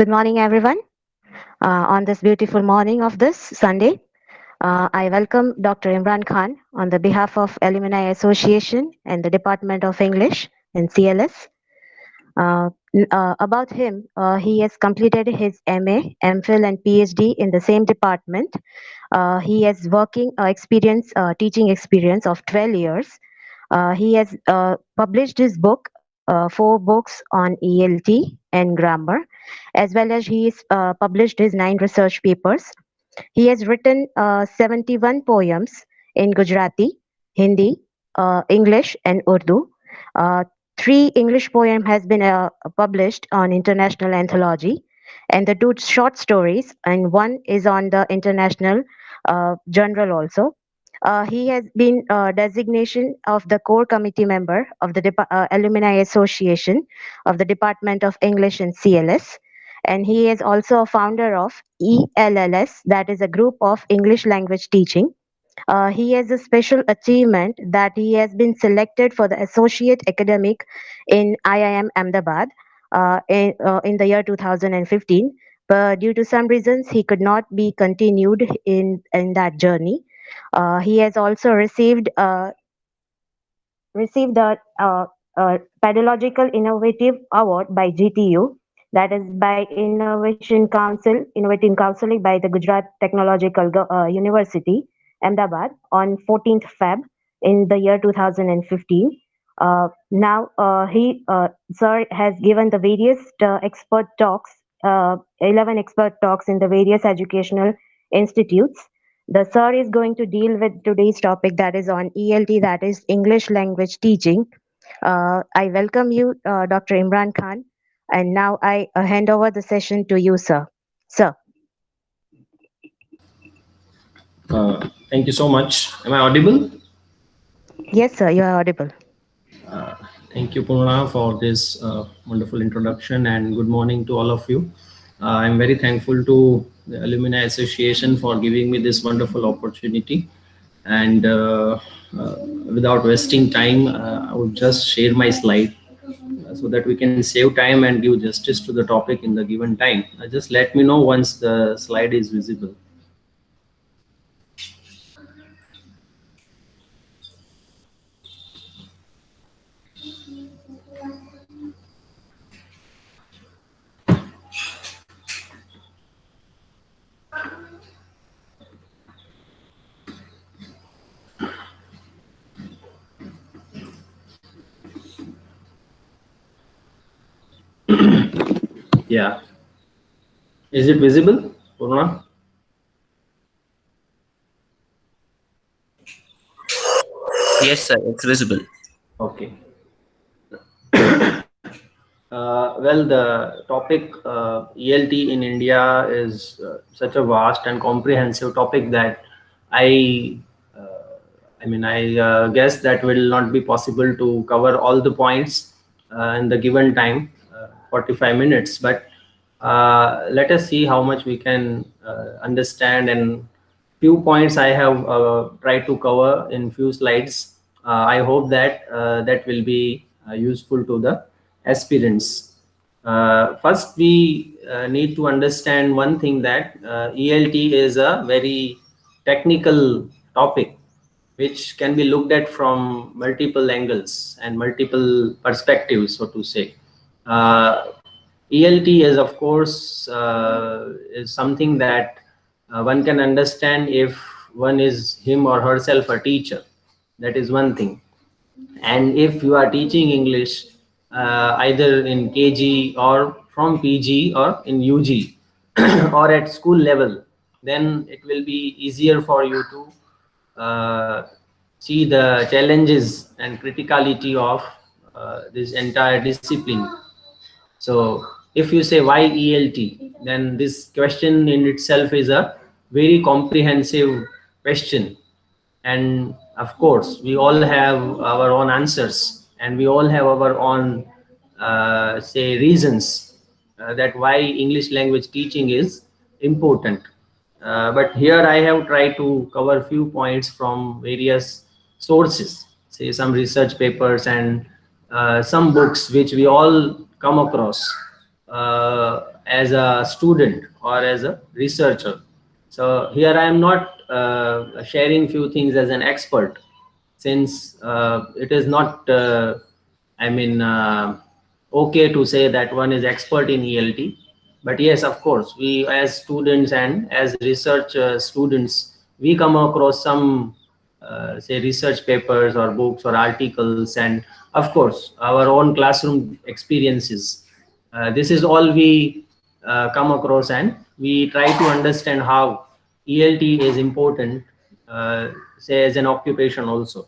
Good morning, everyone. On this beautiful morning of this Sunday, I welcome Dr. Imran Khan on the behalf of Alumni Association and the Department of English in CLS. About him, he has completed his MA, MPhil, and PhD in the same department. He has teaching experience of 12 years. He has published his book, 4 books on ELT and grammar, as well as he has published his 9 research papers. He has written 71 poems in Gujarati, Hindi, English, and Urdu. Uh, 3 English poem has been published on international anthology, and the 2 short stories, and one is on the international journal also. He has been designation of the core committee member of the Alumni Association of the Department of English in CLS, and he is also a founder of ELLS, that is a group of English language teaching. He has a special achievement that he has been selected for the associate academic in IIM Ahmedabad in the year 2015. But due to some reasons, he could not be continued in that journey. He has also received the Pedagogical Innovative Award by GTU, that is by Innovating Counseling by the Gujarat Technological University, Ahmedabad, on 14th Feb in the year 2015. Sir has given the various expert talks, 11 expert talks in the various educational institutes. The sir is going to deal with today's topic, that is on ELT, that is English language teaching. I welcome you, Dr. Imran Khan, and now I hand over the session to you, sir. Sir. Thank you so much. Am I audible? Yes, sir, you are audible. Thank you, Purna, for this wonderful introduction, and good morning to all of you. I'm very thankful to the Alumni Association for giving me this wonderful opportunity. And without wasting time, I will just share my slide so that we can save time and give justice to the topic in the given time. Just let me know once the slide is visible. Yeah. Is it visible, Purna? Yes, sir, it's visible. Okay. Well, the topic ELT in India is such a vast and comprehensive topic that I guess that will not be possible to cover all the points in the given time, 45 minutes. But let us see how much we can understand, and few points I have tried to cover in few slides. I hope that that will be useful to the aspirants. First, we need to understand one thing, that ELT is a very technical topic which can be looked at from multiple angles and multiple perspectives, so to say. ELT is, of course, is something that one can understand if one is him or herself a teacher. That is one thing. And if you are teaching English either in KG or from PG or in UG or at school level, then it will be easier for you to see the challenges and criticality of this entire discipline. So if you say why ELT, then this question in itself is a very comprehensive question. And of course, we all have our own answers, and we all have our own, say, reasons that why English language teaching is important. But here I have tried to cover few points from various sources, say some research papers and some books which we all come across. as a student or as a researcher. So here I am not sharing few things as an expert, since it is not I mean okay to say that one is expert in ELT. But yes, of course, we as students and as research students, we come across some say research papers or books or articles, and of course our own classroom experiences. This is all we come across, and we try to understand how ELT is important, say as an occupation also.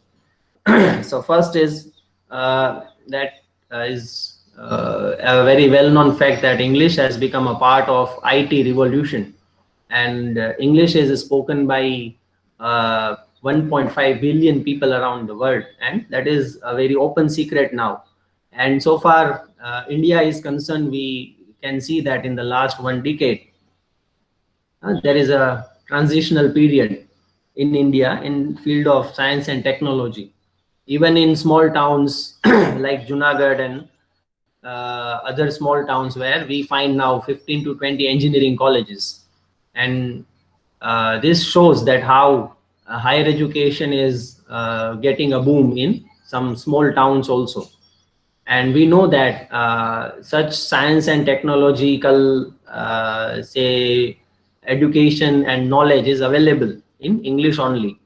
So first is that is a very well-known fact that English has become a part of IT revolution, and English is spoken by 1.5 billion people around the world, and that is a very open secret now. And so far India is concerned, we can see that in the last 1 decade there is a transitional period in India in field of science and technology. Even in small towns like Junagadh and other small towns, where we find now 15 to 20 engineering colleges. And this shows that how higher education is getting a boom in some small towns also. And we know that such science and technological say education and knowledge is available in English only.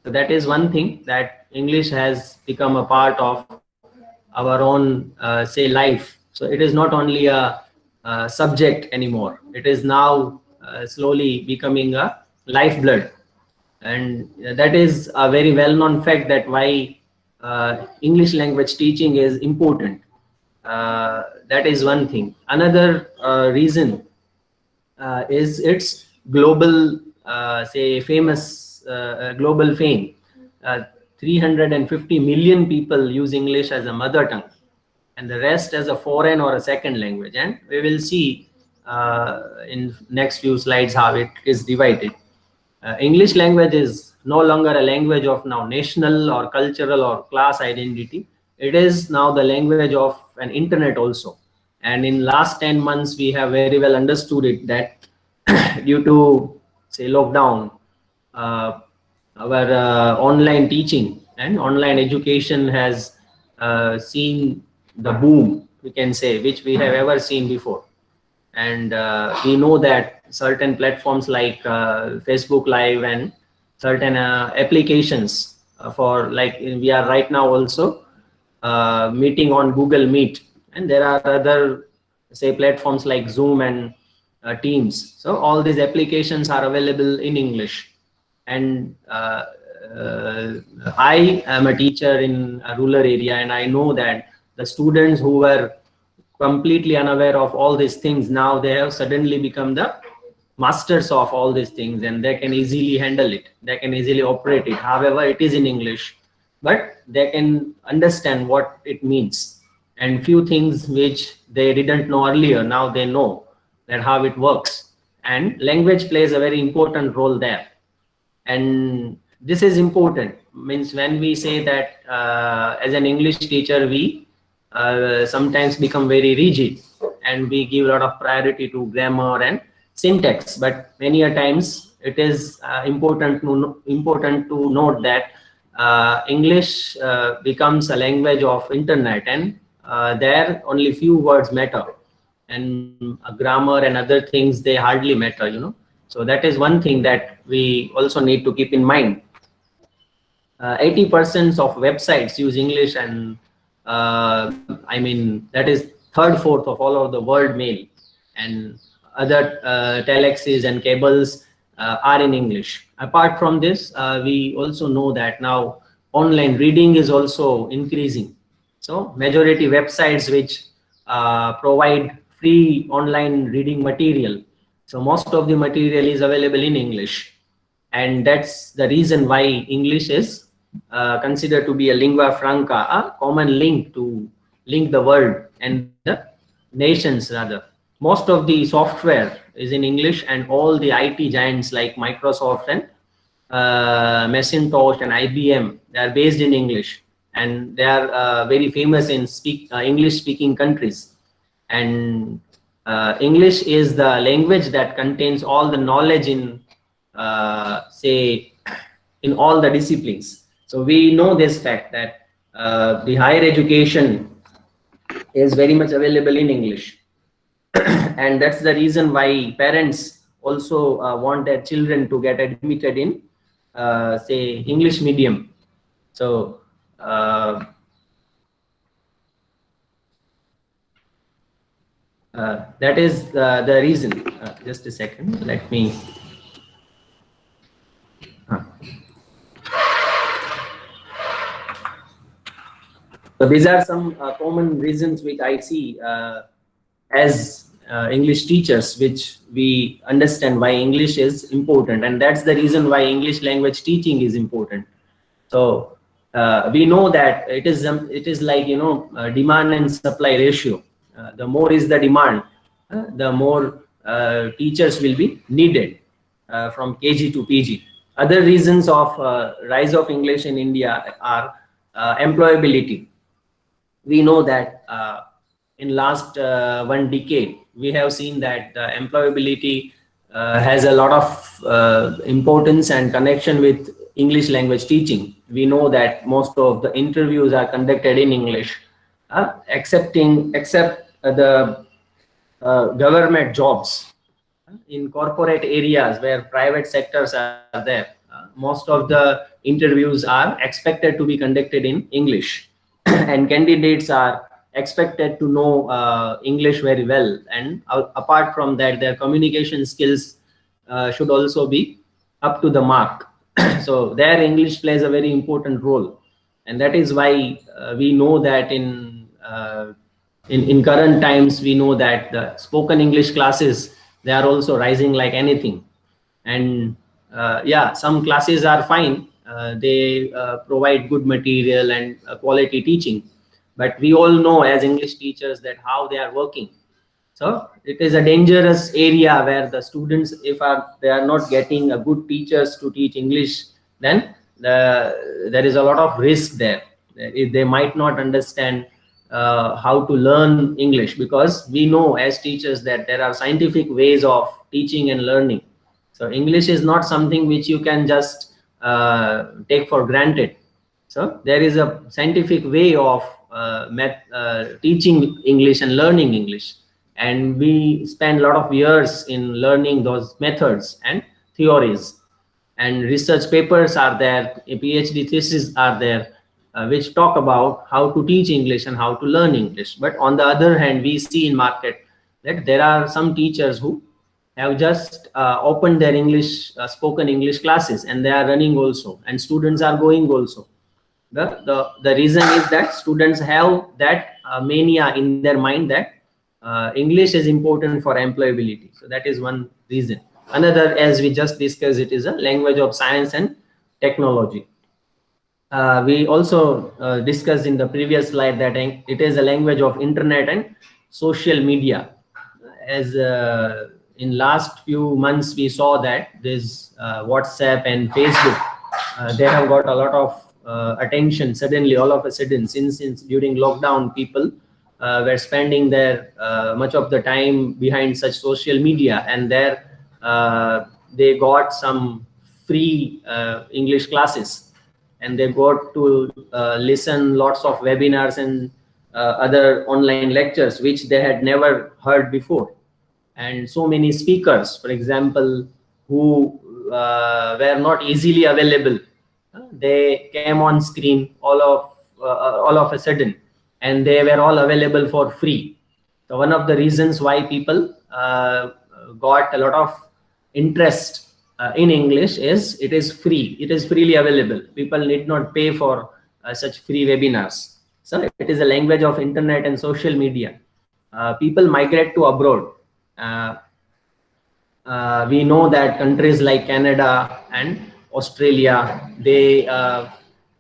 So that is one thing, that English has become a part of our own say life. So it is not only a subject anymore, it is now slowly becoming a lifeblood. And that is a very well-known fact, that why English language teaching is important. That is one thing. Another reason is its global say famous global fame. uh, 350 million people use English as a mother tongue, and the rest as a foreign or a second language. And we will see in next few slides how it is divided. English language is no longer a language of now national or cultural or class identity. It is now the language of an internet also. And in last 10 months, we have very well understood it, that due to say lockdown, uh, our online teaching and online education has seen the boom, we can say, which we have ever seen before. And we know that certain platforms like Facebook Live and certain applications for, like we are right now also meeting on Google Meet, and there are other say platforms like Zoom and Teams. So all these applications are available in English. And uh, I am a teacher in a rural area, and I know that the students who were completely unaware of all these things, now they have suddenly become the masters of all these things, and they can easily handle it, they can easily operate it. However, it is in English, but they can understand what it means. And few things which they didn't know earlier, now they know that how it works. And language plays a very important role there. And this is important, means when we say that as an English teacher, we sometimes become very rigid, and we give a lot of priority to grammar and syntax. But many a times it is important to note that English becomes a language of internet, and there only few words matter, and grammar and other things, they hardly matter. So that is one thing that we also need to keep in mind. 80% of websites use English, and I mean that is third fourth of all of the world mail, and other telexes and cables are in English. Apart from this, we also know that now online reading is also increasing. So majority websites which provide free online reading material, so most of the material is available in English. And that's the reason why English is considered to be a lingua franca, a common link to link the world and the nations rather. Most of the software is in English, and all the IT giants like Microsoft and Macintosh and IBM, they are based in English, and they are very famous in English speaking countries. And English is the language that contains all the knowledge in, say, in all the disciplines. So we know this fact that the higher education is very much available in English. And that's the reason why parents also want their children to get admitted in, say, English medium. So that is the reason. Just a second, let me. So these are some common reasons which I see as English teachers, which we understand why English is important, and that's the reason why English language teaching is important. So we know that it is like, you know, demand and supply ratio. The more is the demand, the more teachers will be needed from KG to PG. Other reasons of rise of English in India are employability. We know that in last 1 decade we have seen that employability has a lot of importance and connection with English language teaching. We know that most of the interviews are conducted in English, except the government jobs. In corporate areas where private sectors are there, most of the interviews are expected to be conducted in English. And candidates are expected to know English very well, and apart from that their communication skills should also be up to the mark. So their English plays a very important role, and that is why we know that in current times we know that the spoken English classes, they are also rising like anything. And yeah, some classes are fine, they provide good material and quality teaching, but we all know as English teachers that how they are working. So it is a dangerous area where the students, if they are not getting a good teachers to teach English, then there is a lot of risk there. They might not understand how to learn English, because we know as teachers that there are scientific ways of teaching and learning. So English is not something which you can just take for granted. So there is a scientific way of teaching English and learning English, and we spend a lot of years in learning those methods and theories. And research papers are there, PhD theses are there, which talk about how to teach English and how to learn English. But on the other hand, we see in market that there are some teachers who have just opened their English spoken English classes, and they are running also, and students are going also. The reason is that students have that mania in their mind that English is important for employability. So that is one reason. Another, as we just discussed, it is a language of science and technology. We also discussed in the previous slide that it is a language of internet and social media. As in last few months we saw that this WhatsApp and Facebook, they have got a lot of attention suddenly, all of a sudden, since during lockdown people were spending their much of the time behind such social media, and there they got some free English classes, and they got to listen lots of webinars and other online lectures which they had never heard before. And so many speakers, for example, who were not easily available, they came on screen all of a sudden, and they were all available for free. So one of the reasons why people got a lot of interest in English is it is free. It is freely available. People need not pay for such free webinars. So it is a language of internet and social media. People migrate to abroad. We know that countries like Canada and Australia, they have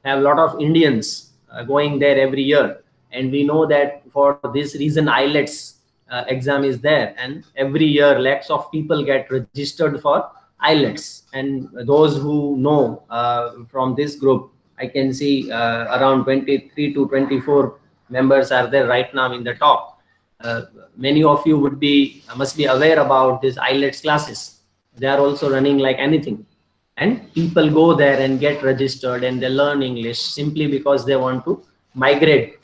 a lot of Indians going there every year, and we know that for this reason IELTS exam is there, and every year lakhs of people get registered for IELTS. And those who know from this group, I can see around 23 to 24 members are there right now in the talk. many of you must be aware about these IELTS classes. They are also running like anything, and people go there and get registered and they learn English simply because they want to migrate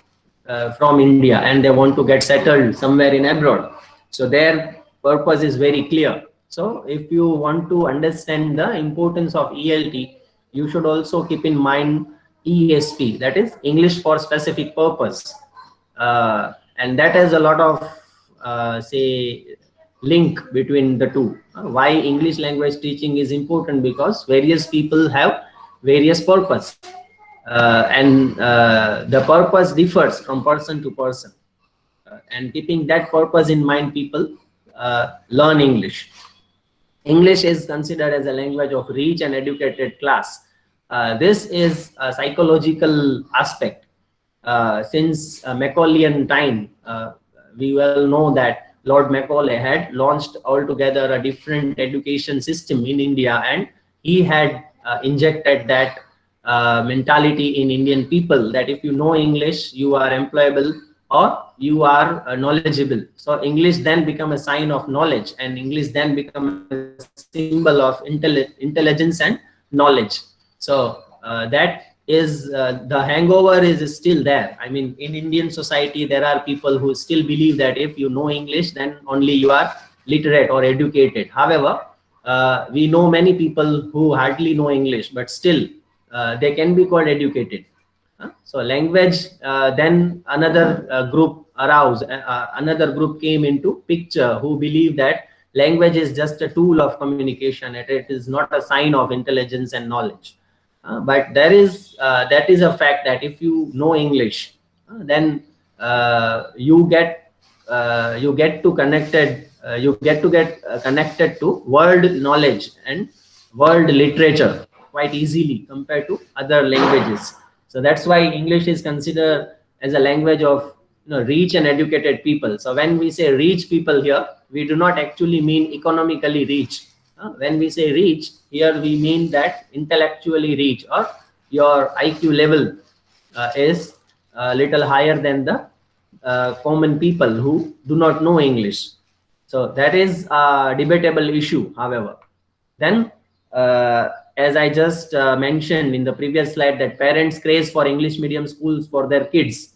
from India and they want to get settled somewhere in abroad. So their purpose is very clear. So if you want to understand the importance of ELT, you should also keep in mind ESP, that is English for specific purpose. And that has a lot of say link between the two. Why English language teaching is important? Because various people have various purpose, and the purpose differs from person to person, and keeping that purpose in mind, people learn English. English is considered as a language of rich and educated class. This is a psychological aspect. Since Macaulay's time, we well know that Lord Macaulay had launched altogether a different education system in India, and he had injected that mentality in Indian people that if you know English, you are employable or you are knowledgeable. So English then become a sign of knowledge, and English then become a symbol of intelligence and knowledge. So that is the hangover is still there. I mean, in Indian society, there are people who still believe that if you know English, then only you are literate or educated. However, we know many people who hardly know English, but still they can be called educated. So language, then another group arose, another group came into picture who believe that language is just a tool of communication. It is not a sign of intelligence and knowledge. But that is a fact that if you know English, then you get to get connected to world knowledge and world literature quite easily compared to other languages. So that's why English is considered as a language of rich and educated people. So when we say rich people here, we do not actually mean economically rich. When we say rich, here we mean that intellectually rich, or your IQ level is a little higher than the common people who do not know English. So that is a debatable issue, however. Then, as I just mentioned in the previous slide, that parents craze for English medium schools for their kids.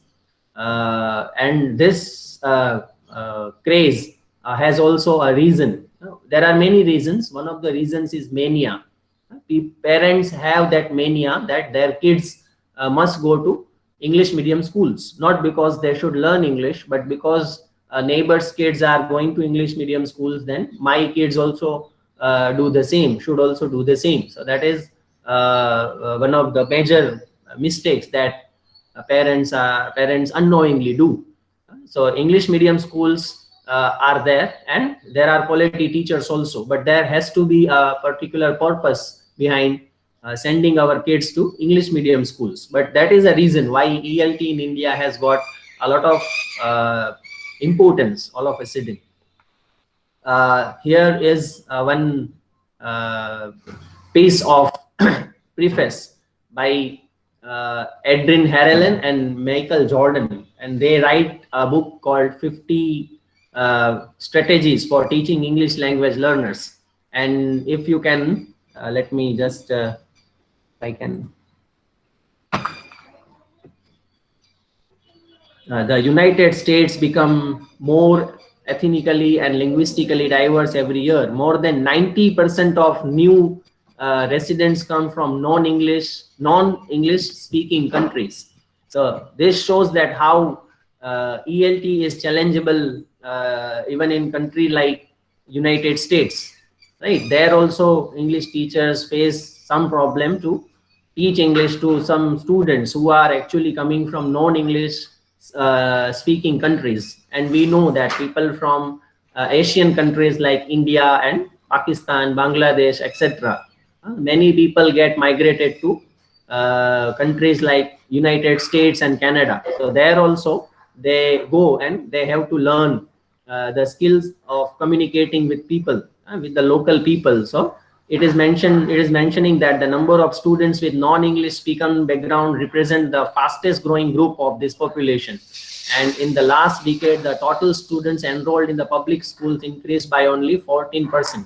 And this craze has also a reason. There are many reasons. One of the reasons is mania. Parents have that mania that their kids must go to English medium schools, not because they should learn English, but because neighbors' kids are going to English medium schools, then my kids also do the same, should also do the same. So that is one of the major mistakes that parents unknowingly do. So English medium schools are there, and there are quality teachers also, but there has to be a particular purpose behind sending our kids to English medium schools. But that is a reason why ELT in India has got a lot of importance all of a sudden. Here is one piece of preface by Edrin Harrelin and Michael Jordan, and they write a book called 50 Strategies for Teaching English Language Learners. And if you can, let me just, if I can. The United States become more ethnically and linguistically diverse every year. More than 90% of new residents come from non-English speaking countries. So this shows that how ELT is challengeable even in country like United States, right? There also English teachers face some problem to teach English to some students who are actually coming from non-English speaking countries. And we know that people from Asian countries like India and Pakistan, Bangladesh, etc. Many people get migrated to countries like United States and Canada. So there also they go and they have to learn the skills of communicating with people, with the local people. So it is mentioning that the number of students with non-English speaking background represent the fastest growing group of this population. and in the last decade, the total students enrolled in the public schools increased by only 14%.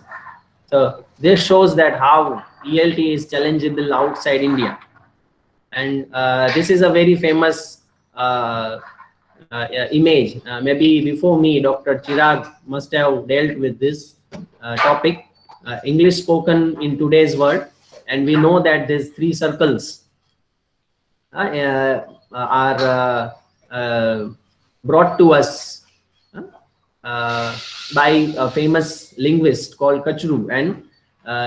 So this shows that how ELT is challengeable outside India. And this is a very famous image. Maybe before me, Dr. Chirag must have dealt with this topic. English spoken in today's world, and we know that these three circles are brought to us by a famous linguist called Kachru, and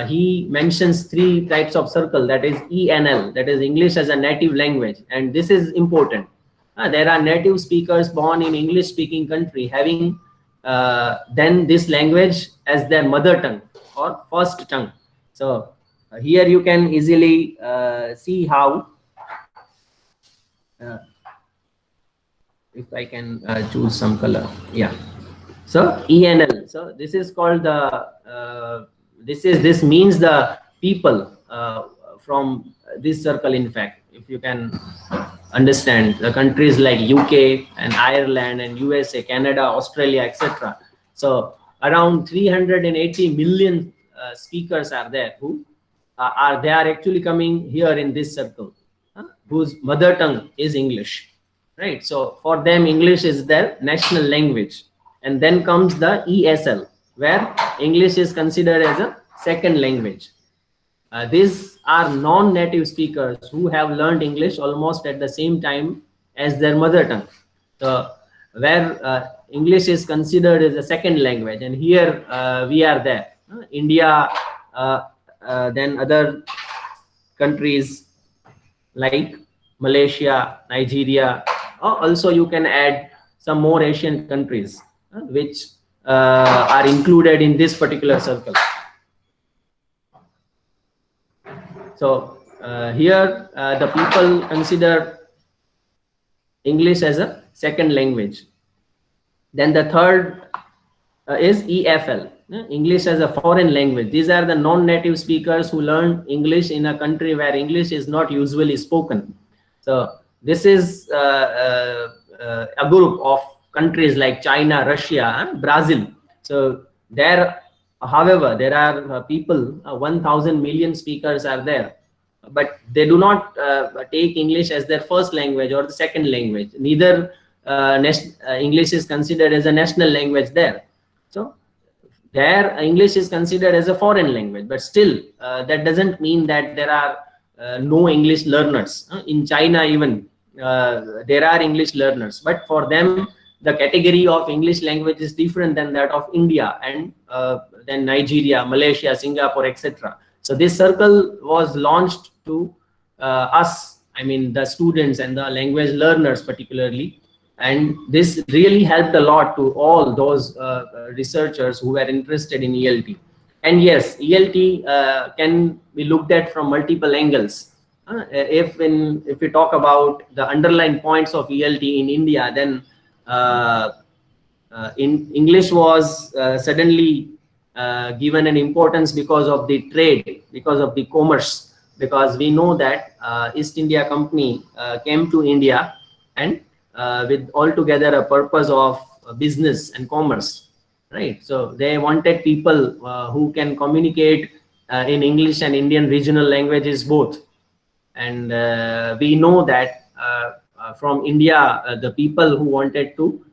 he mentions three types of circle, that is ENL, that is English as a native language, and this is important. There are native speakers born in English speaking country having then this language as their mother tongue or first tongue. So here you can easily see how if I can choose some color, yeah. So ENL, so this is called the this means the people from this circle. In fact, if you can understand, the countries like UK and Ireland and USA, Canada, Australia, etc. So around 380 million speakers are there who are actually coming here in this circle, whose mother tongue is English, right? So for them, English is their national language. And then comes the ESL, where English is considered as a second language. These are non-native speakers who have learned English almost at the same time as their mother tongue. So where English is considered as a second language, and here we are there. India, then other countries like Malaysia, Nigeria. Also, you can add some more Asian countries which are included in this particular circle. So here the people consider English as a second language. Then the third is EFL, English as a foreign language. These are the non-native speakers who learn English in a country where English is not usually spoken. So this is a group of countries like China, Russia, and Brazil. So there, however, there are people, 1,000 million speakers are there, but they do not take English as their first language or the second language. Neither English is considered as a national language there. So there English is considered as a foreign language, but still that doesn't mean that there are no English learners. In China even there are English learners, but for them the category of English language is different than that of India and then Nigeria, Malaysia, Singapore, etc. So this circle was launched to us, I mean the students and the language learners particularly, and this really helped a lot to all those researchers who were interested in ELT. And yes, ELT can be looked at from multiple angles. If we talk about the underlying points of ELT in India, then in English was suddenly given an importance because of the trade, because of the commerce, because we know that East India Company came to India and with altogether a purpose of business and commerce, right? So they wanted people who can communicate in English and Indian regional languages both. And we know that from India, the people who wanted to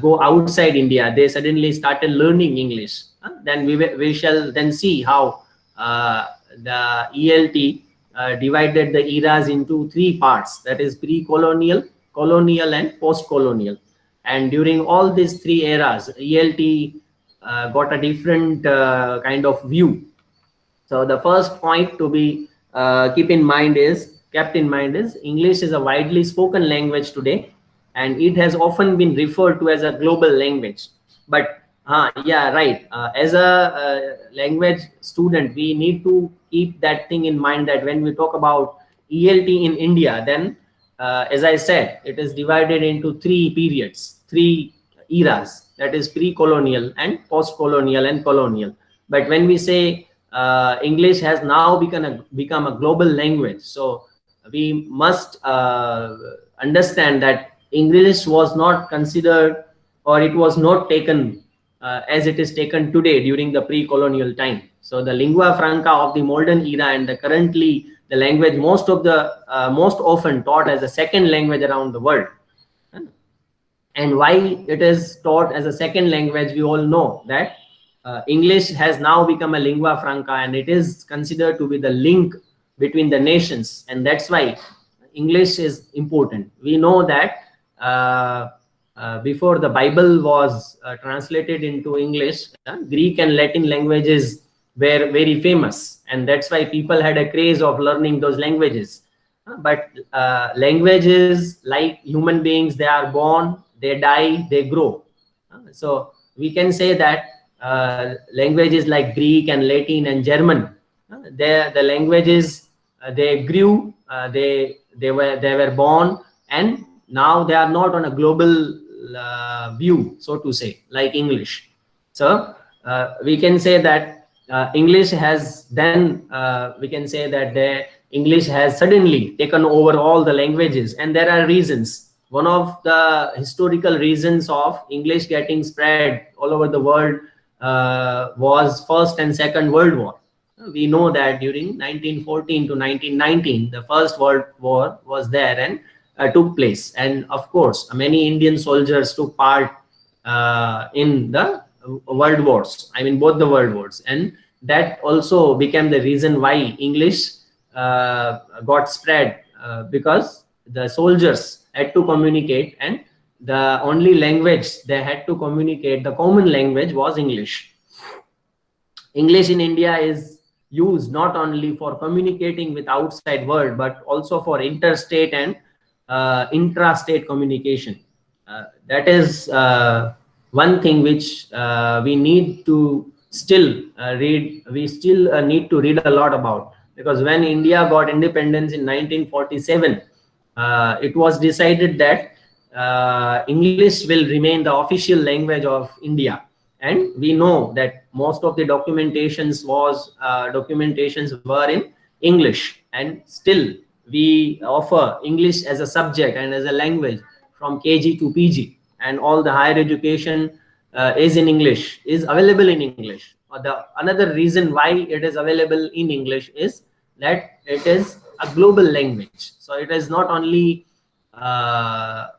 go outside India, they suddenly started learning English. Then we shall then see how the ELT divided the eras into three parts, that is pre-colonial, colonial, and post-colonial. And during all these three eras, ELT got a different kind of view. So the first point to be kept in mind is English is a widely spoken language today, and it has often been referred to as a global language. But yeah, right, as a language student, we need to keep that thing in mind, that when we talk about ELT in India, then as I said, it is divided into three periods, three eras, that is pre-colonial and post-colonial and colonial. But when we say English has now become a global language, so we must understand that English was not considered, or it was not taken as it is taken today during the pre-colonial time. So the lingua franca of the modern era and the currently the language most often taught as a second language around the world. And why it is taught as a second language, we all know that English has now become a lingua franca, and it is considered to be the link between the nations, and that's why English is important. We know that before the Bible was translated into English, Greek and Latin languages were very famous, and that's why people had a craze of learning those languages. But languages, like human beings, they are born, they die, they grow. So we can say that languages like Greek and Latin and German, the languages, they grew, they were born, and now they are not on a global view, so to say, like English. So we can say that English has then we can say that the English has suddenly taken over all the languages, and there are reasons. One of the historical reasons of English getting spread all over the world was First and Second World War. We know that during 1914 to 1919, the First World War was there and took place, and of course many Indian soldiers took part in the world wars, I mean both the world wars, and that also became the reason why English got spread, because the soldiers had to communicate, and the only language they had to communicate, the common language, was English. English in India is used not only for communicating with outside world, but also for interstate and intrastate communication. That is one thing which we need to still read. We still need to read a lot about, because when India got independence in 1947, it was decided that English will remain the official language of India. And we know that most of the documentations were in English, and still we offer English as a subject and as a language from KG to PG, and all the higher education is in English, is available in English. Another reason why it is available in English is that it is a global language. So it is not only a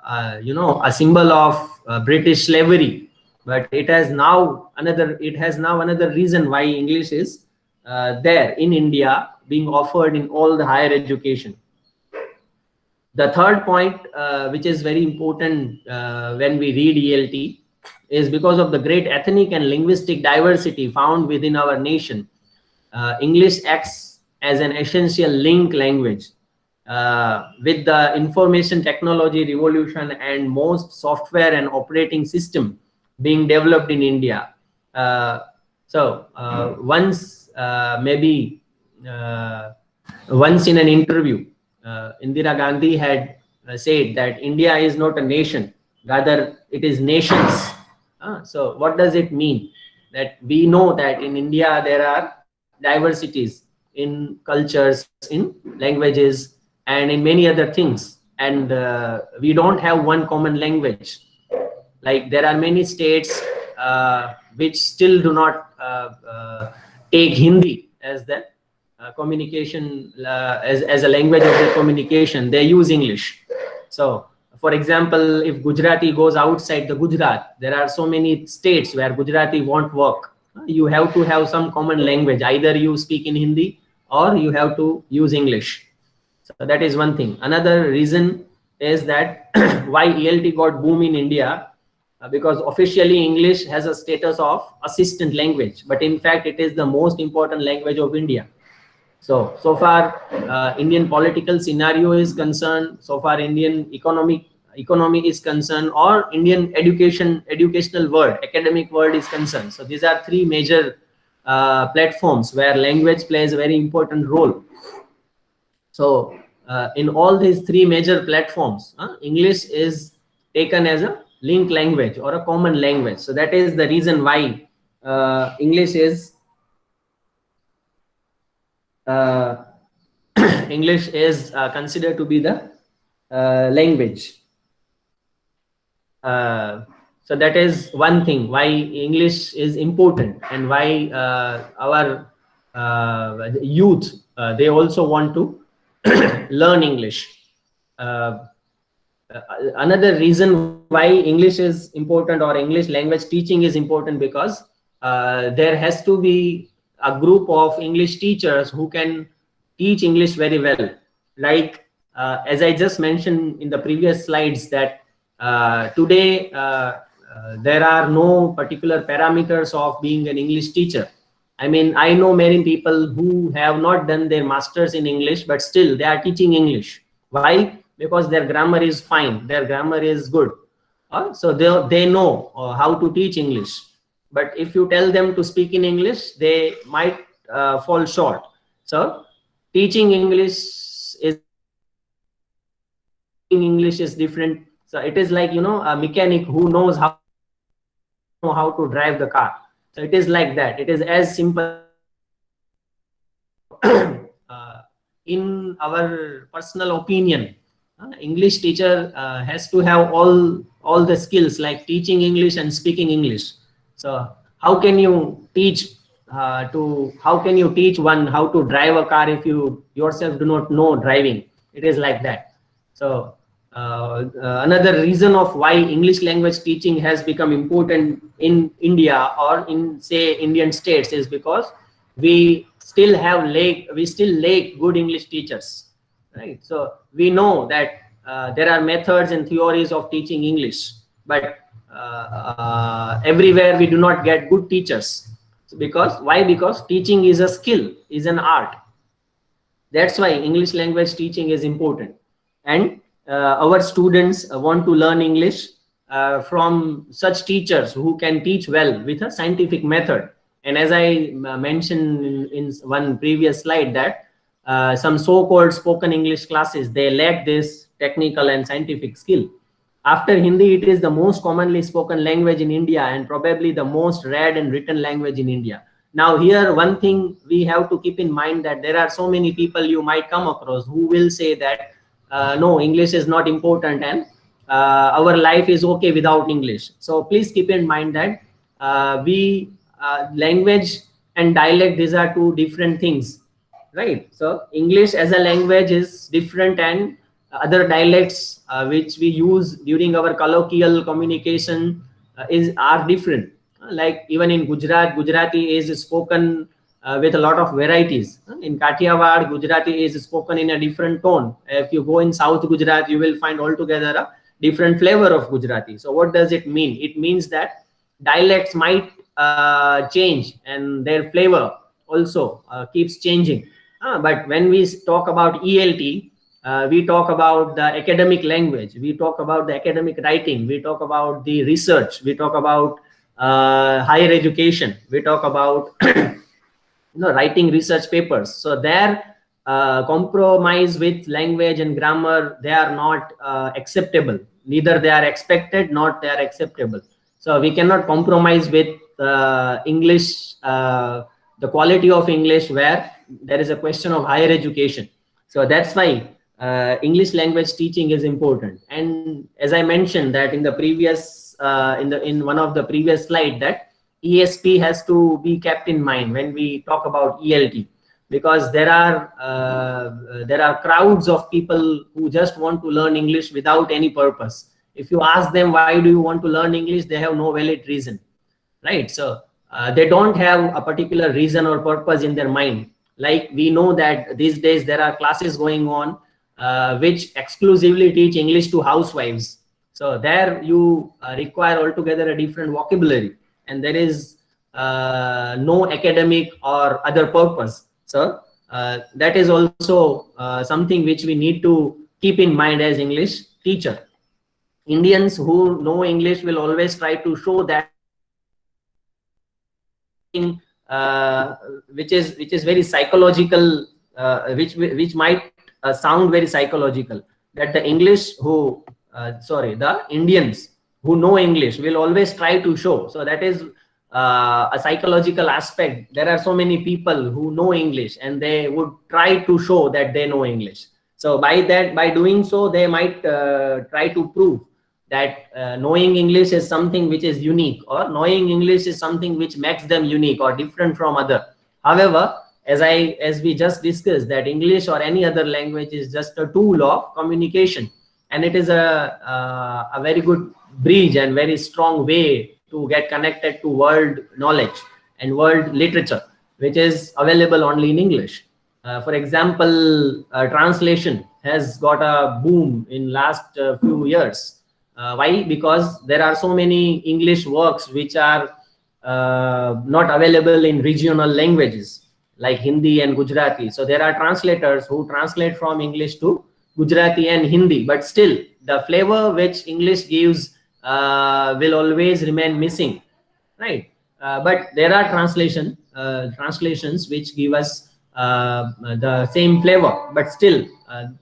symbol of British slavery, but it has now another reason why English is there in India, being offered in all the higher education. The third point, which is very important when we read ELT, is because of the great ethnic and linguistic diversity found within our nation. English acts as an essential link language. With the information technology revolution and most software and operating system being developed in India. Once in an interview, Indira Gandhi had said that India is not a nation, rather it is nations. So what does it mean? That we know that in India there are diversities in cultures, in languages, and in many other things, and we don't have one common language. Like there are many states which still do not take Hindi as the communication, as a language of their communication. They use English. So for example, if Gujarati goes outside the Gujarat, there are so many states where Gujarati won't work. You have to have some common language. Either you speak in Hindi or you have to use English. So that is one thing. Another reason is that why ELT got boom in India, because officially English has a status of assistant language, but in fact it is the most important language of India. So far Indian political scenario is concerned, so far Indian economy is concerned, or Indian educational world, academic world is concerned. So these are three major platforms where language plays a very important role. So in all these three major platforms, English is taken as a link language or a common language. So that is the reason why English is English is considered to be the language. So that is one thing why English is important, and why our youth, they also want to learn English. uh, Another reason why English is important, or English language teaching is important, because there has to be a group of English teachers who can teach English very well. Like, as I just mentioned in the previous slides, that today there are no particular parameters of being an English teacher. I mean, I know many people who have not done their masters in English, but still they are teaching English. Why? Because their grammar is fine, their grammar is good. So they know how to teach English. But if you tell them to speak in English, they might fall short. So teaching English is different, speaking English is different. So it is like, a mechanic who knows how to drive a car but does not know how to drive the car. So it is like that. It is as simple as that. So in our personal opinion, English teacher has to have all the skills, like teaching English and speaking English. So how can you teach how can you teach one how to drive a car if you yourself do not know driving? It is like that. So another reason of why English language teaching has become important in India, or in, say, Indian states, is because we still lack good English teachers, right? So we know that there are methods and theories of teaching English, but everywhere we do not get good teachers. So because teaching is a skill, is an art. That's why English language teaching is important. And our students want to learn English from such teachers who can teach well with a scientific method. And as I mentioned in one previous slide, that some so-called spoken English classes, they lack this technical and scientific skill. After Hindi, it is the most commonly spoken language in India, and probably the most read and written language in India. Now here, one thing we have to keep in mind, that there are so many people you might come across who will say that no, English is not important, and our life is okay without English. So please keep in mind that language and dialect, these are two different things, right? So English as a language is different, and other dialects which we use during our colloquial communication are different. Like even in Gujarat, Gujarati is spoken with a lot of varieties. In Kathiawad, Gujarati is spoken in a different tone. If you go in South Gujarat, you will find altogether a different flavor of Gujarati. So what does it mean? It means that dialects might change, and their flavor also keeps changing. But when we talk about ELT, we talk about the academic language, we talk about the academic writing, we talk about the research, we talk about higher education, we talk about writing research papers. So their compromise with language and grammar, they are not acceptable. Neither they are expected, not they are acceptable. So we cannot compromise with English, the quality of English, where there is a question of higher education. So that's why English language teaching is important. And as I mentioned that in the previous in one of the previous slide, that ESP has to be kept in mind when we talk about ELT, because there are crowds of people who just want to learn English without any purpose. If you ask them why do you want to learn English, they have no valid reason, right? So they don't have a particular reason or purpose in their mind. Like we know that these days there are classes going on which exclusively teach English to housewives. So there you require altogether a different vocabulary, and there is no academic or other purpose. So that is also something which we need to keep in mind as English teacher. Indians who know English will always try to show that something which is very psychological, which might sound very psychological, that the Indians who know English will always try to show. So that is a psychological aspect. There are so many people who know English and they would try to show that they know English. So by doing so, they might try to prove that knowing English is something which is unique, or knowing English is something which makes them unique or different from other. However, as we just discussed, that English or any other language is just a tool of communication, and it is a very good bridge and very strong way to get connected to world knowledge and world literature, which is available only in English. For example, translation has got a boom in last few years. Why? Because there are so many English works which are not available in regional languages like Hindi and Gujarati. So there are translators who translate from English to Gujarati and Hindi, but still the flavor which English gives will always remain missing, right? But there are translations which give us the same flavor, but still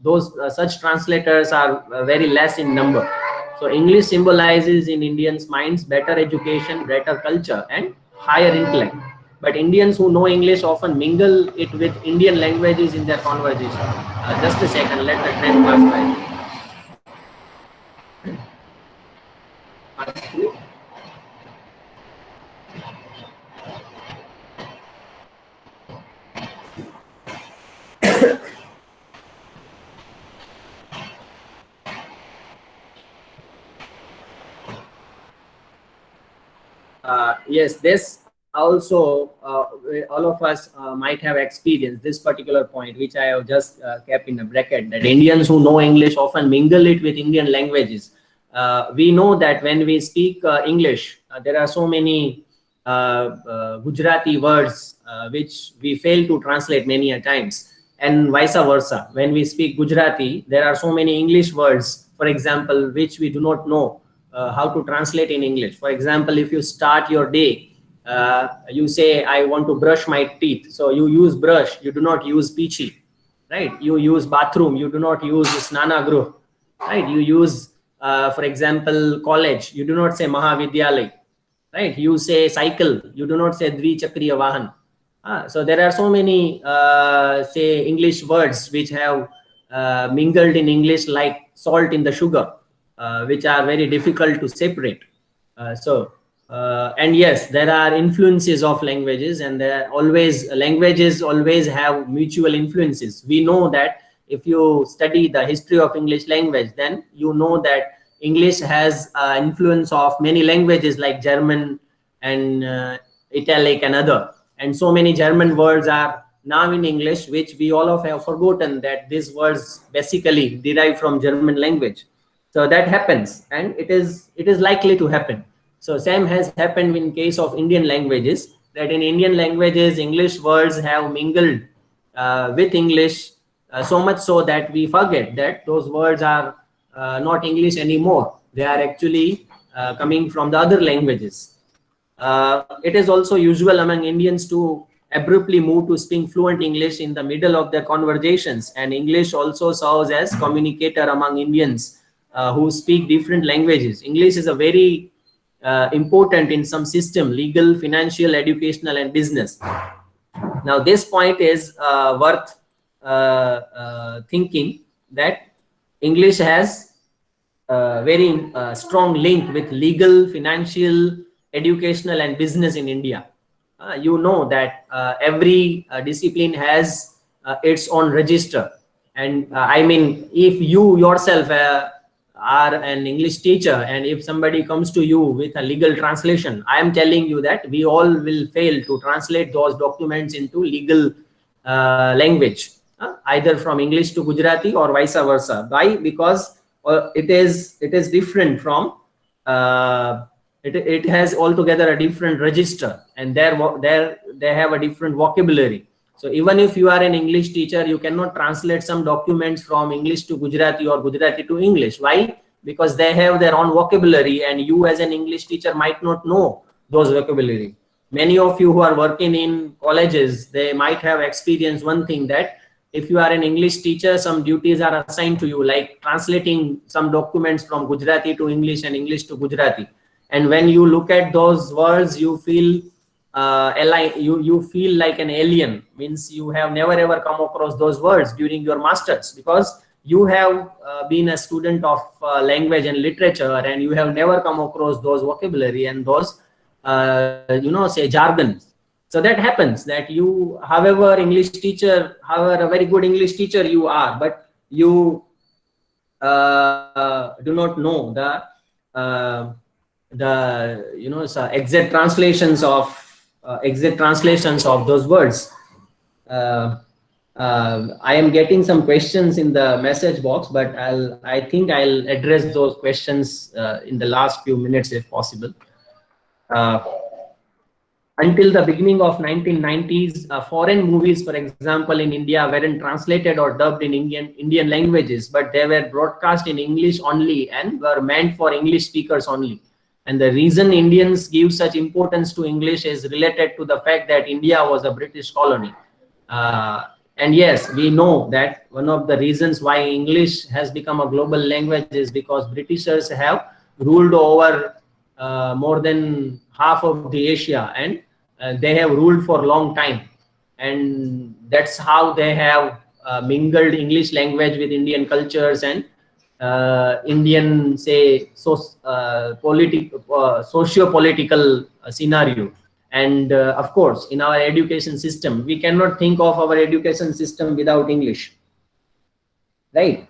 those such translators are very less in number. So English symbolizes in Indians' minds better education, better culture, and higher intellect. But Indians who know English often mingle it with Indian languages in their conversation. Just a second, let the train pass by. Yes, this also all of us might have experienced this particular point, which I have just kept in a bracket, that Indians who know English often mingle it with Indian languages. We know that when we speak English, there are so many Gujarati words which we fail to translate many a times, and vice versa. When we speak Gujarati, there are so many English words, for example, which we do not know how to translate in English. For example, if you start your day, you say, I want to brush my teeth. So you use brush, you do not use pichi, right? You use bathroom, you do not use snana gruh, right? You use, for example, college, you do not say Mahavidyalay, right? You say cycle, you do not say Dvichakriya Vahan. So there are so many, say, English words which have mingled in English like salt in the sugar, which are very difficult to separate. And yes, there are influences of languages, and languages always have mutual influences. We know that if you study the history of English language, then you know that English has influence of many languages like German and Italic and other. And so many German words are now in English, which we all of have forgotten that these words basically derive from German language. So that happens, and it is likely to happen. So same has happened in case of Indian languages, that in Indian languages, English words have mingled with English so much so that we forget that those words are not English anymore. They are actually coming from the other languages. It is also usual among Indians to abruptly move to speak fluent English in the middle of their conversations, and English also serves as communicator among Indians who speak different languages. English is a very important in some system: legal, financial, educational, and business. Now this point is worth thinking, that English has a very strong link with legal, financial, educational, and business in India. You know that every discipline has its own register, and I mean, if you yourself are an English teacher, and if somebody comes to you with a legal translation, I am telling you that we all will fail to translate those documents into legal language, either from English to Gujarati or vice versa. Why? Because it is different from it has altogether a different register, and they have a different vocabulary. So even if you are an English teacher, you cannot translate some documents from English to Gujarati or Gujarati to English. Why? Because they have their own vocabulary, and you as an English teacher might not know those vocabulary. Many of you who are working in colleges, they might have experienced one thing, that if you are an English teacher, some duties are assigned to you, like translating some documents from Gujarati to English and English to Gujarati. And when you look at those words, you feel you feel like an alien. Means you have never ever come across those words during your masters, because you have been a student of language and literature, and you have never come across those vocabulary and those say jargons. So that happens, that you, however English teacher, however a very good English teacher you are, but you do not know the exact translations of those words. I am getting some questions in the message box, but I think I'll address those questions in the last few minutes if possible. Uh, until the beginning of 1990s, foreign movies, for example, in India weren't translated or dubbed in Indian languages, but they were broadcast in English only and were meant for English speakers only. And the reason Indians give such importance to English is related to the fact that India was a British colony. And yes, we know that one of the reasons why English has become a global language is because Britishers have ruled over more than half of the Asia, and they have ruled for a long time. And that's how they have mingled English language with Indian cultures and Indian, say, socio-political scenario. And of course, in our education system, we cannot think of our education system without English, right?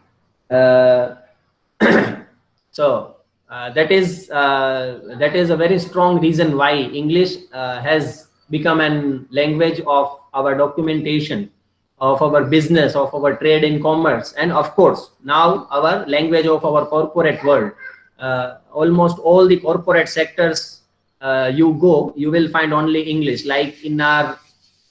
So that is a very strong reason why English has become a language of our documentation, of our business, of our trade and commerce, and of course now our language of our corporate world. Almost all the corporate sectors you go, you will find only English. Like in our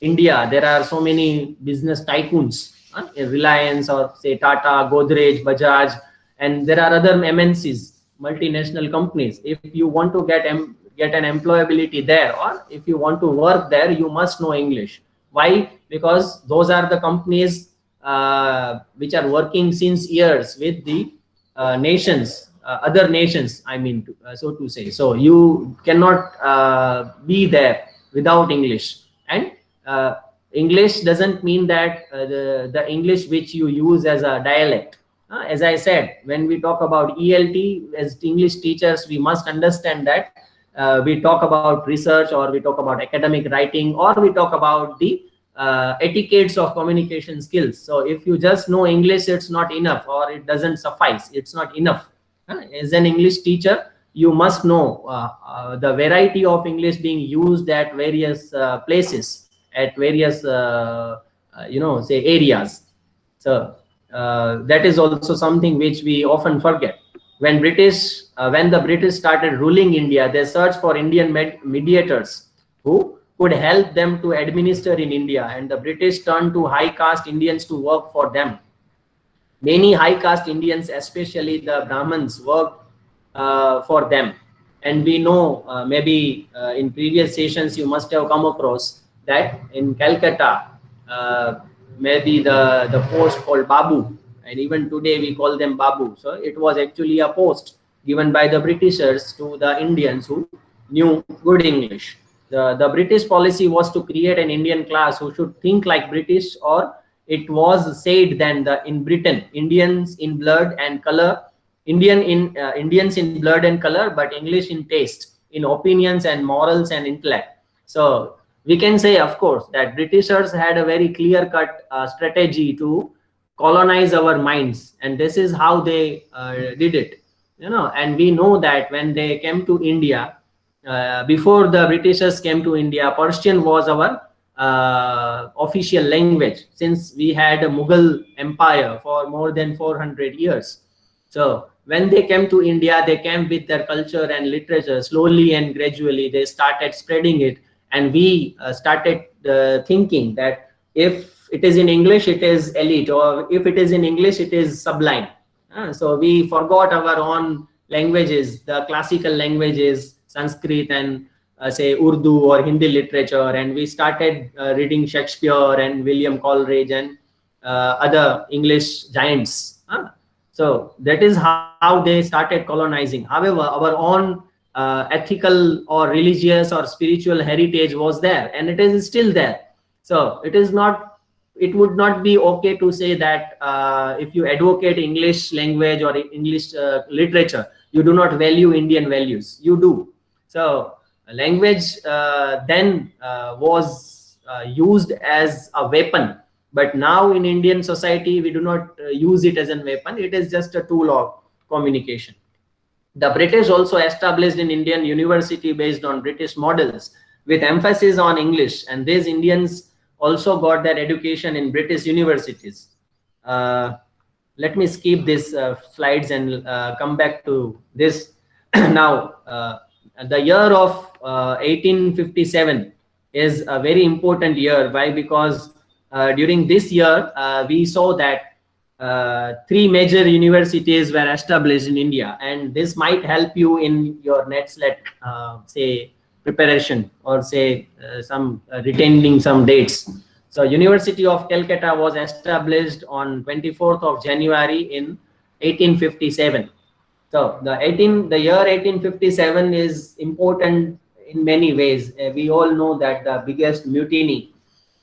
India, there are so many business tycoons, Reliance or say Tata, Godrej, Bajaj, and there are other MNCs, multinational companies. If you want to get an employability there, or if you want to work there, you must know English. Why? Because those are the companies which are working since years with the nations, other nations, I mean, so to say. So you cannot be there without English. And English doesn't mean that the English which you use as a dialect. As I said, when we talk about ELT, as English teachers, we must understand that we talk about research, or we talk about academic writing, or we talk about the etiquettes of communication skills. So if you just know English, it's not enough, or it doesn't suffice. It's not enough. As an English teacher, you must know the variety of English being used at various places, at various say areas. So that is also something which we often forget. When the British started ruling India, they searched for Indian mediators who could help them to administer in India, and the British turned to high caste Indians to work for them. Many high caste Indians, especially the Brahmins, worked for them. And we know, maybe in previous sessions you must have come across that in Calcutta, maybe the post called Babu, and even today we call them Babu. So it was actually a post given by the Britishers to the Indians who knew good English. The British policy was to create an Indian class who should think like British, or it was said then in Britain, Indians in blood and color, Indians in blood and color, but English in taste, in opinions and morals and intellect. So we can say, of course, that Britishers had a very clear-cut strategy to colonize our minds, and this is how they did it. And we know that when they came to India, before the Britishers came to India, Persian was our official language, since we had a Mughal empire for more than 400 years. So when they came to India, they came with their culture and literature. Slowly and gradually they started spreading it, and we started thinking that if it is in English, it is elite, or if it is in English, it is sublime. So we forgot our own languages, the classical languages, Sanskrit and say Urdu or Hindi literature, and we started reading Shakespeare and William Coleridge and other English giants. So that is how they started colonizing. However, our own ethical or religious or spiritual heritage was there, and it is still there. So it is not it would not be okay to say that if you advocate English language or English literature, you do not value Indian values. You do. So language then was used as a weapon, but now in Indian society we do not use it as a weapon. It is just a tool of communication. The British also established an Indian university based on British models with emphasis on English, and these Indians also got their education in British universities. Let me skip these slides and come back to this. Now, the year of 1857 is a very important year. Why? Because during this year, we saw that three major universities were established in India, and this might help you in your NET-SLET, say, preparation, or say some retaining some dates. So University of Calcutta was established on 24th of January in 1857. So the year 1857 is important in many ways. We all know that the biggest mutiny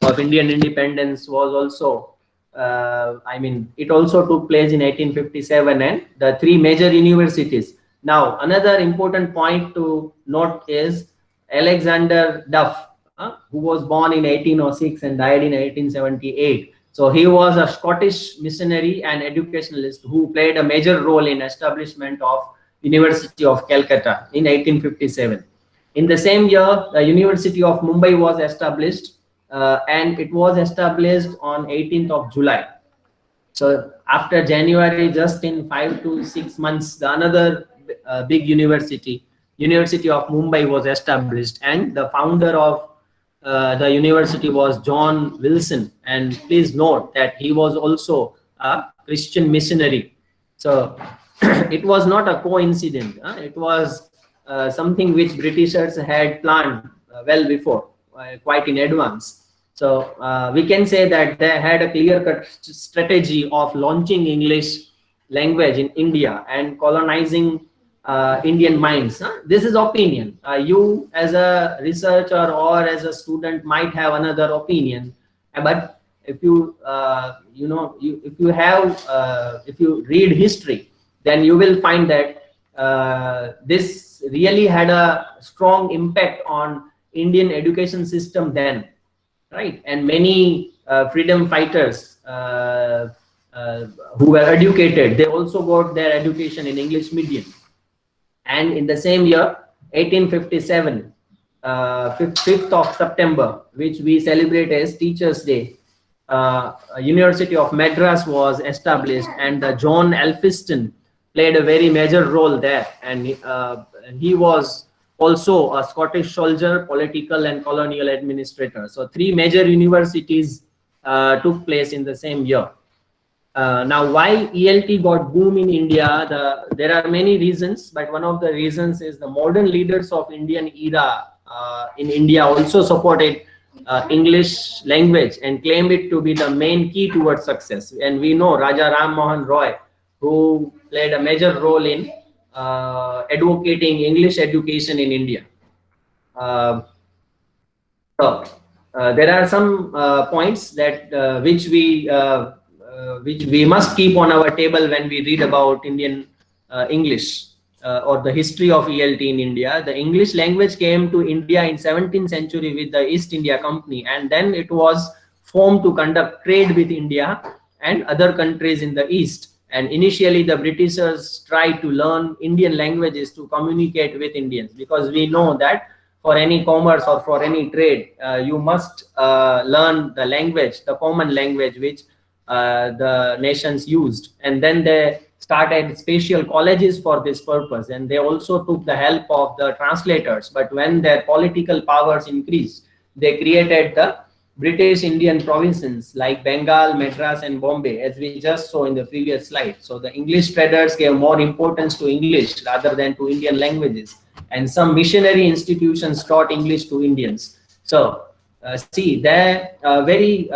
of Indian independence was also, I mean, it also took place in 1857, and the three major universities. Now, another important point to note is Alexander Duff, who was born in 1806 and died in 1878. So he was a Scottish missionary and educationalist who played a major role in establishment of University of Calcutta in 1857. In the same year, the University of Mumbai was established, and it was established on 18th of July. So after January, just in 5 to 6 months, the another big university, University of Mumbai, was established, and the founder of the university was John Wilson. And please note that he was also a Christian missionary. So it was not a coincidence. It was something which Britishers had planned well before, quite in advance. So we can say that they had a clear-cut strategy of launching English language in India and colonizing Indian minds. This is opinion. You as a researcher or as a student might have another opinion, but if you if you read history, then you will find that this really had a strong impact on Indian education system then, right? And many freedom fighters who were educated, they also got their education in English medium. And in the same year, 1857, 5th of September, which we celebrate as Teachers' Day, University of Madras was established, and John Elphiston played a very major role there. And he was also a Scottish soldier, political and colonial administrator. So three major universities took place in the same year. Now, why ELT got boom in India? There are many reasons, but one of the reasons is the modern leaders of Indian era in India also supported English language and claimed it to be the main key towards success. And we know Raja Ram Mohan Roy, who played a major role in advocating English education in India. So there are some points that which we must keep on our table when we read about Indian English or the history of ELT in India. The English language came to India in 17th century with the East India Company, and then it was formed to conduct trade with India and other countries in the East. And initially the Britishers tried to learn Indian languages to communicate with Indians, because we know that for any commerce or for any trade, you must learn the language, the common language which the nations used. And then they started special colleges for this purpose, and they also took the help of the translators. But when their political powers increased, they created the British Indian provinces like Bengal, Madras, and Bombay, as we just saw in the previous slide. So the English traders gave more importance to English rather than to Indian languages, and some missionary institutions taught English to Indians. So see, they very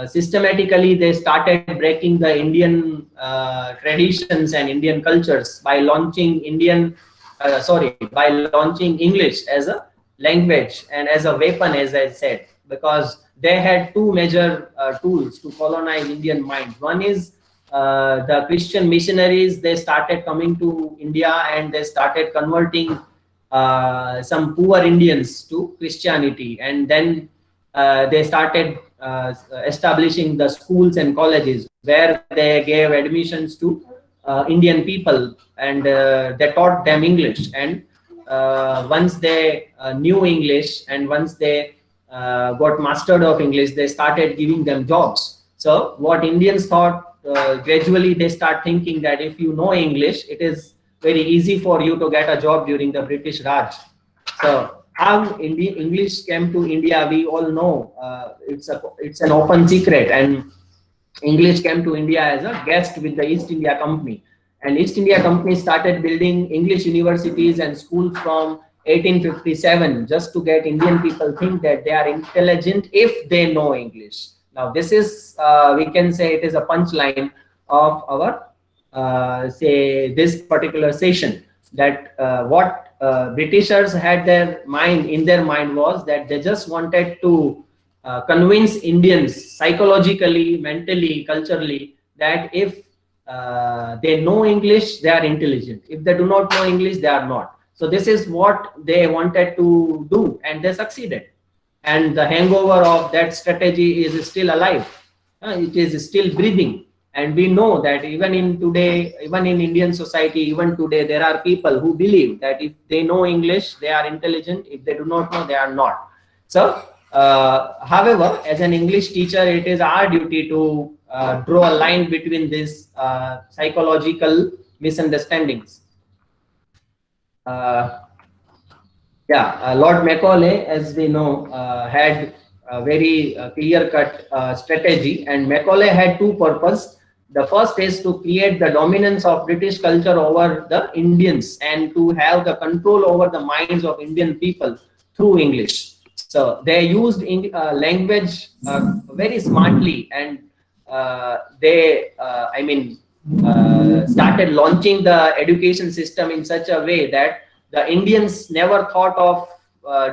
systematically they started breaking the Indian traditions and Indian cultures by launching by launching English as a language and as a weapon, as I said, because they had two major tools to colonize Indian minds. One is the Christian missionaries. They started coming to India and they started converting some poor Indians to Christianity, and then they started establishing the schools and colleges where they gave admissions to Indian people, and they taught them English. And once they knew English, and once they got mastered of English, they started giving them jobs. So what Indians thought, gradually they start thinking that if you know English, it is very easy for you to get a job during the British Raj. So how English came to India, we all know. It's an open secret, and English came to India as a guest with the East India Company. And East India Company started building English universities and schools from 1857, just to get Indian people think that they are intelligent if they know English. Now this is, we can say, it is a punchline of our say this particular session, that what Britishers had in their mind was that they just wanted to convince Indians psychologically, mentally, culturally, that if they know English, they are intelligent. If they do not know English, they are not. So this is what they wanted to do, and they succeeded. And the hangover of that strategy is still alive. It is still breathing. And we know that even in Indian society, even today, there are people who believe that if they know English, they are intelligent. If they do not know, they are not. So, however, as an English teacher, it is our duty to draw a line between these psychological misunderstandings. Lord Macaulay, as we know, had a very clear-cut strategy, and Macaulay had two purposes. The first is to create the dominance of British culture over the Indians and to have the control over the minds of Indian people through English. So they used language very smartly, and they, started launching the education system in such a way that the Indians never thought of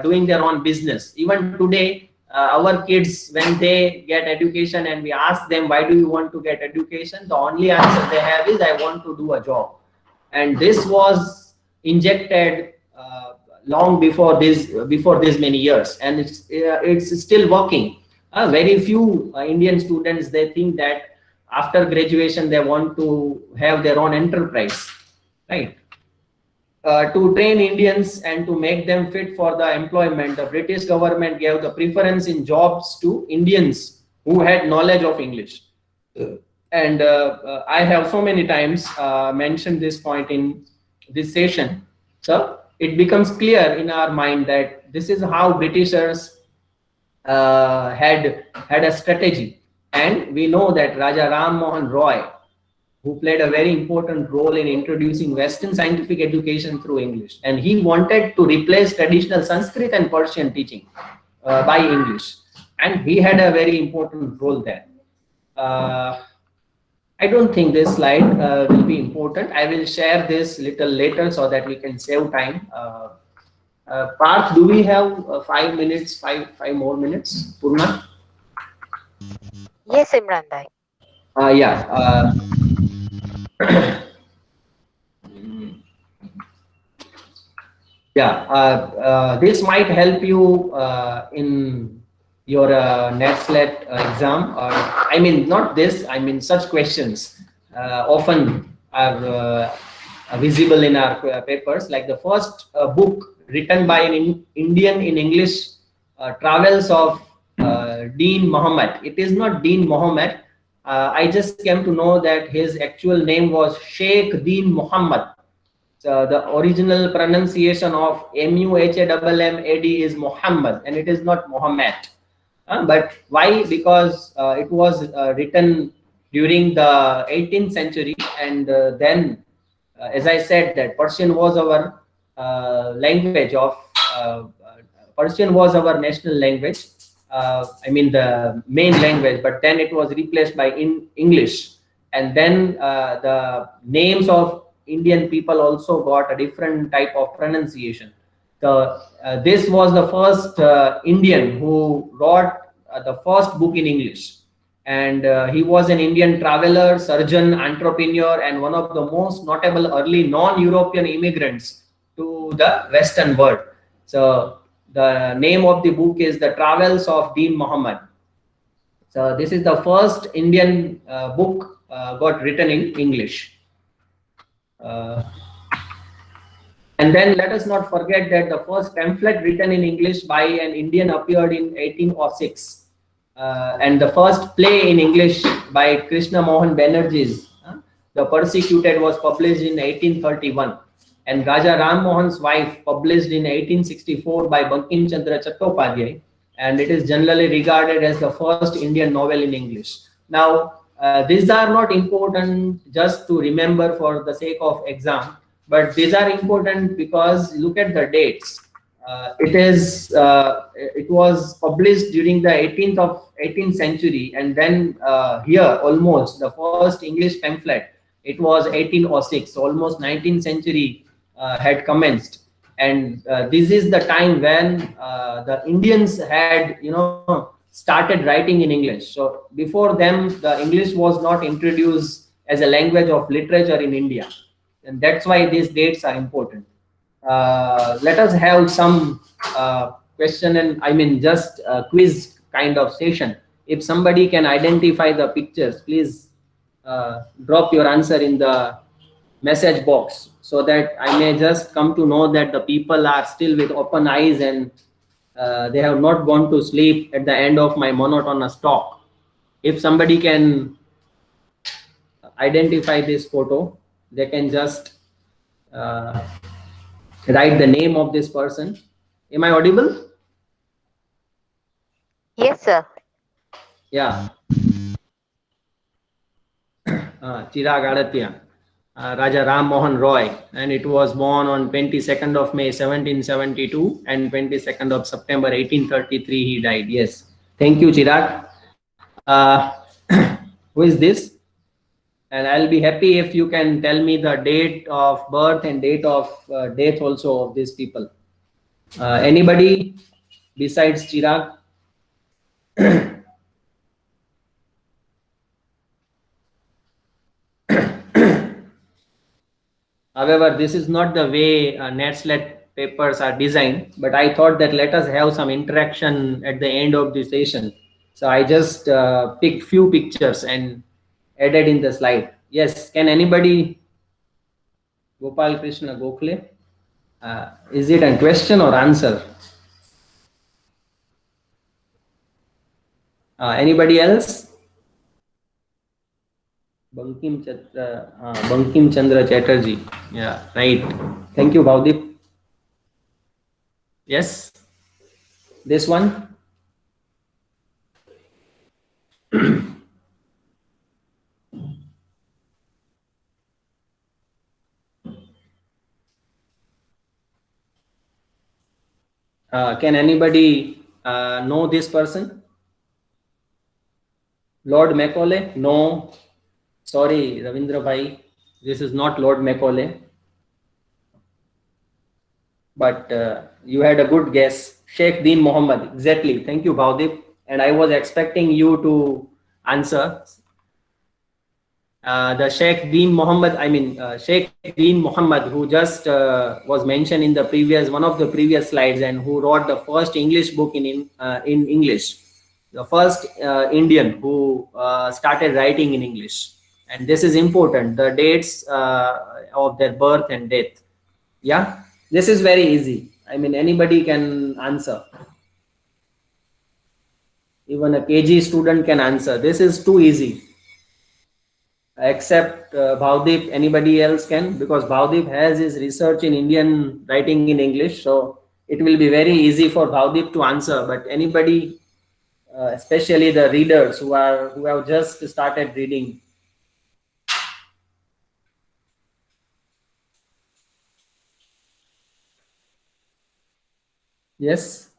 doing their own business. Even today, our kids, when they get education and we ask them, why do you want to get education? The only answer they have is, I want to do a job. And this was injected long before this many years, and it's still working. Very few Indian students, they think that after graduation they want to have their own enterprise, right? To train Indians and to make them fit for the employment, the British government gave the preference in jobs to Indians who had knowledge of English. And I have so many times mentioned this point in this session. So it becomes clear in our mind that this is how Britishers had a strategy. And we know that Raja Ram Mohan Roy, who played a very important role in introducing Western scientific education through English. And he wanted to replace traditional Sanskrit and Persian teaching by English. And he had a very important role there. I don't think this slide will be important. I will share this little later so that we can save time. Parth, do we have 5 minutes, five more minutes? Purna? Yes, Imran bhai. This might help you in your NET-SLET exam. I mean, not this, I mean such questions often are visible in our papers. Like the first book written by an Indian in English, Travels of Dean Muhammad. It is not Dean Muhammad. I just came to know that his actual name was Sheikh Dean Muhammad. So the original pronunciation of M-U-H-A-M-M-A-D is Muhammad, and it is not Muhammad. But why? Because it was written during the 18th century, and then, as I said, that Persian was our language of Persian was our national language. I mean the main language, but then it was replaced by English, and then the names of Indian people also got a different type of pronunciation. So this was the first Indian who wrote the first book in English. And he was an Indian traveler, surgeon, entrepreneur, and one of the most notable early non-European immigrants to the Western world. So the name of the book is The Travels of Deen Muhammad. So this is the first Indian book got written in English. Uh, and then let us not forget that the first pamphlet written in English by an Indian appeared in 1806. And the first play in English by Krishna Mohan Banerjee's, The Persecuted, was published in 1831. And Raja Ram Mohan's Wife, published in 1864 by Bankim Chandra Chattopadhyay. And it is generally regarded as the first Indian novel in English. Now, these are not important just to remember for the sake of exam, but these are important because look at the dates. It was published during the 18th century, and then here almost the first English pamphlet, it was 1806, so almost 19th century had commenced. And this is the time when the Indians had started writing in English. So before them the English was not introduced as a language of literature in India, and that's why these dates are important. Let us have some question and just quiz kind of session. If somebody can identify the pictures, please drop your answer in the message box so that I may just come to know that the people are still with open eyes and they have not gone to sleep at the end of my monotonous talk. If somebody can identify this photo, they can just uh, write the name of this person. Am I audible? Yes, sir. Yeah. Chirag Aditya, Raja Ram Mohan Roy, and it was born on 22nd of May 1772 and 22nd of September 1833 he died. Yes. Thank you, Chirag. Who is this? And I'll be happy if you can tell me the date of birth and date of death also of these people. Anybody besides Chirag? However, this is not the way NET-SLET papers are designed, but I thought that let us have some interaction at the end of the session. So I just picked few pictures and added in the slide. Yes, can anybody? Gopal Krishna Gokhale. Is it a question or answer? Anybody else? Bankim Chandra Chatterjee. Yeah, right. Thank you, Bhavdeep. Yes, this one. Can anybody know this person? Lord Macaulay? No. Sorry, Ravindra Bhai. This is not Lord Macaulay. But you had a good guess. Sheikh Deen Mohammed. Exactly. Thank you, Bhavdeep. And I was expecting you to answer. The Sheikh Deen Mohammed, who just was mentioned in the one of the previous slides, and who wrote the first English book in English, the first Indian who started writing in English. And this is important, the dates of their birth and death. Yeah, this is very easy. Anybody can answer. Even a KG student can answer. This is too easy. Except Bhavdeep, anybody else can, because Bhavdeep has his research in Indian writing in English, so it will be very easy for Bhavdeep to answer. But anybody, especially the readers who have just started reading. Yes.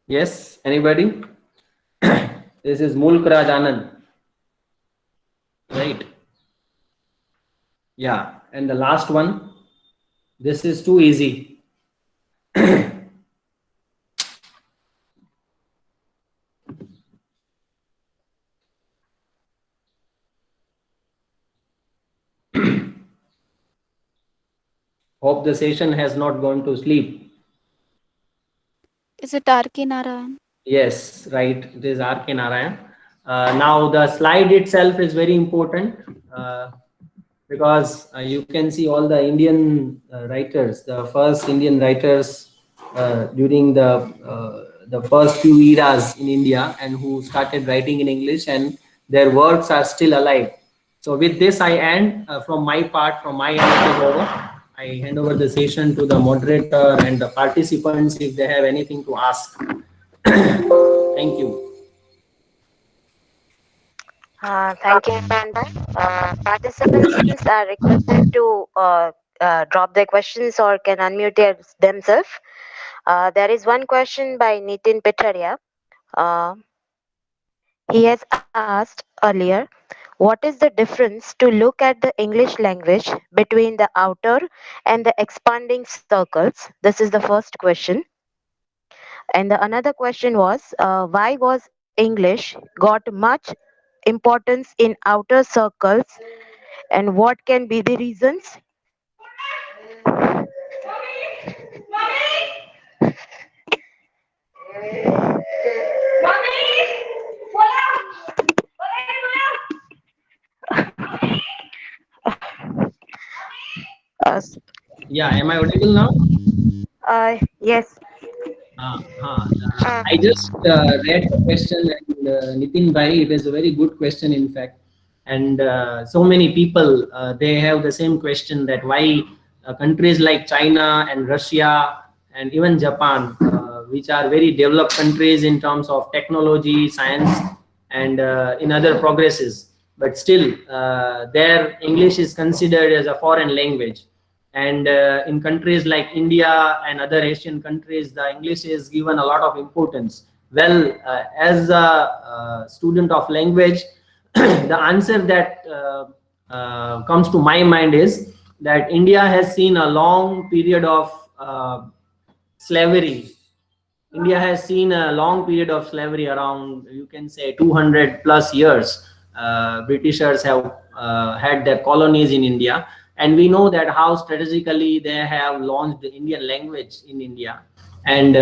Yes, anybody? This is Mulk Raj Anand, right? Yeah, and the last one. This is too easy. Hope the session has not gone to sleep. Is it R.K. Narayan? Yes, right. It is R.K. Narayan. Now the slide itself is very important because you can see all the Indian writers, the first Indian writers during the first few eras in India, and who started writing in English, and their works are still alive. So with this, I end from my part. From my end, it is over. I hand over the session to the moderator and the participants if they have anything to ask. Thank you. Thank you, Panda. Participants are requested to drop their questions or can unmute themselves. There is one question by Nitin Pitaria. Uh, he has asked earlier, what is the difference to look at the English language between the outer and the expanding circles? This is the first question. And the another question was, why was English got much importance in outer circles, and what can be the reasons? Uh, Yeah, am I audible now? yes. I just read the question, and Nitin Bhai, it is a very good question, in fact. And so many people, they have the same question, that why countries like China and Russia and even Japan, which are very developed countries in terms of technology, science, and in other progresses, but still their English is considered as a foreign language. And in countries like India and other Asian countries, the English is given a lot of importance. Well, as a student of language, the answer that comes to my mind is that India has seen a long period of slavery. India has seen a long period of slavery, around, you can say, 200 plus years. Britishers have had their colonies in India, and we know that how strategically they have launched the Indian language in India, and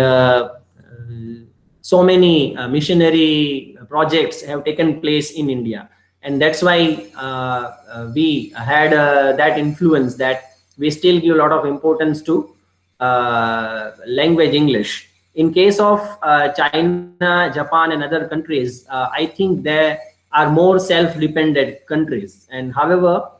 so many missionary projects have taken place in India, and that's why we had that influence, that we still give a lot of importance to language English. In case of China, Japan, and other countries, I think they are more self-dependent countries, and however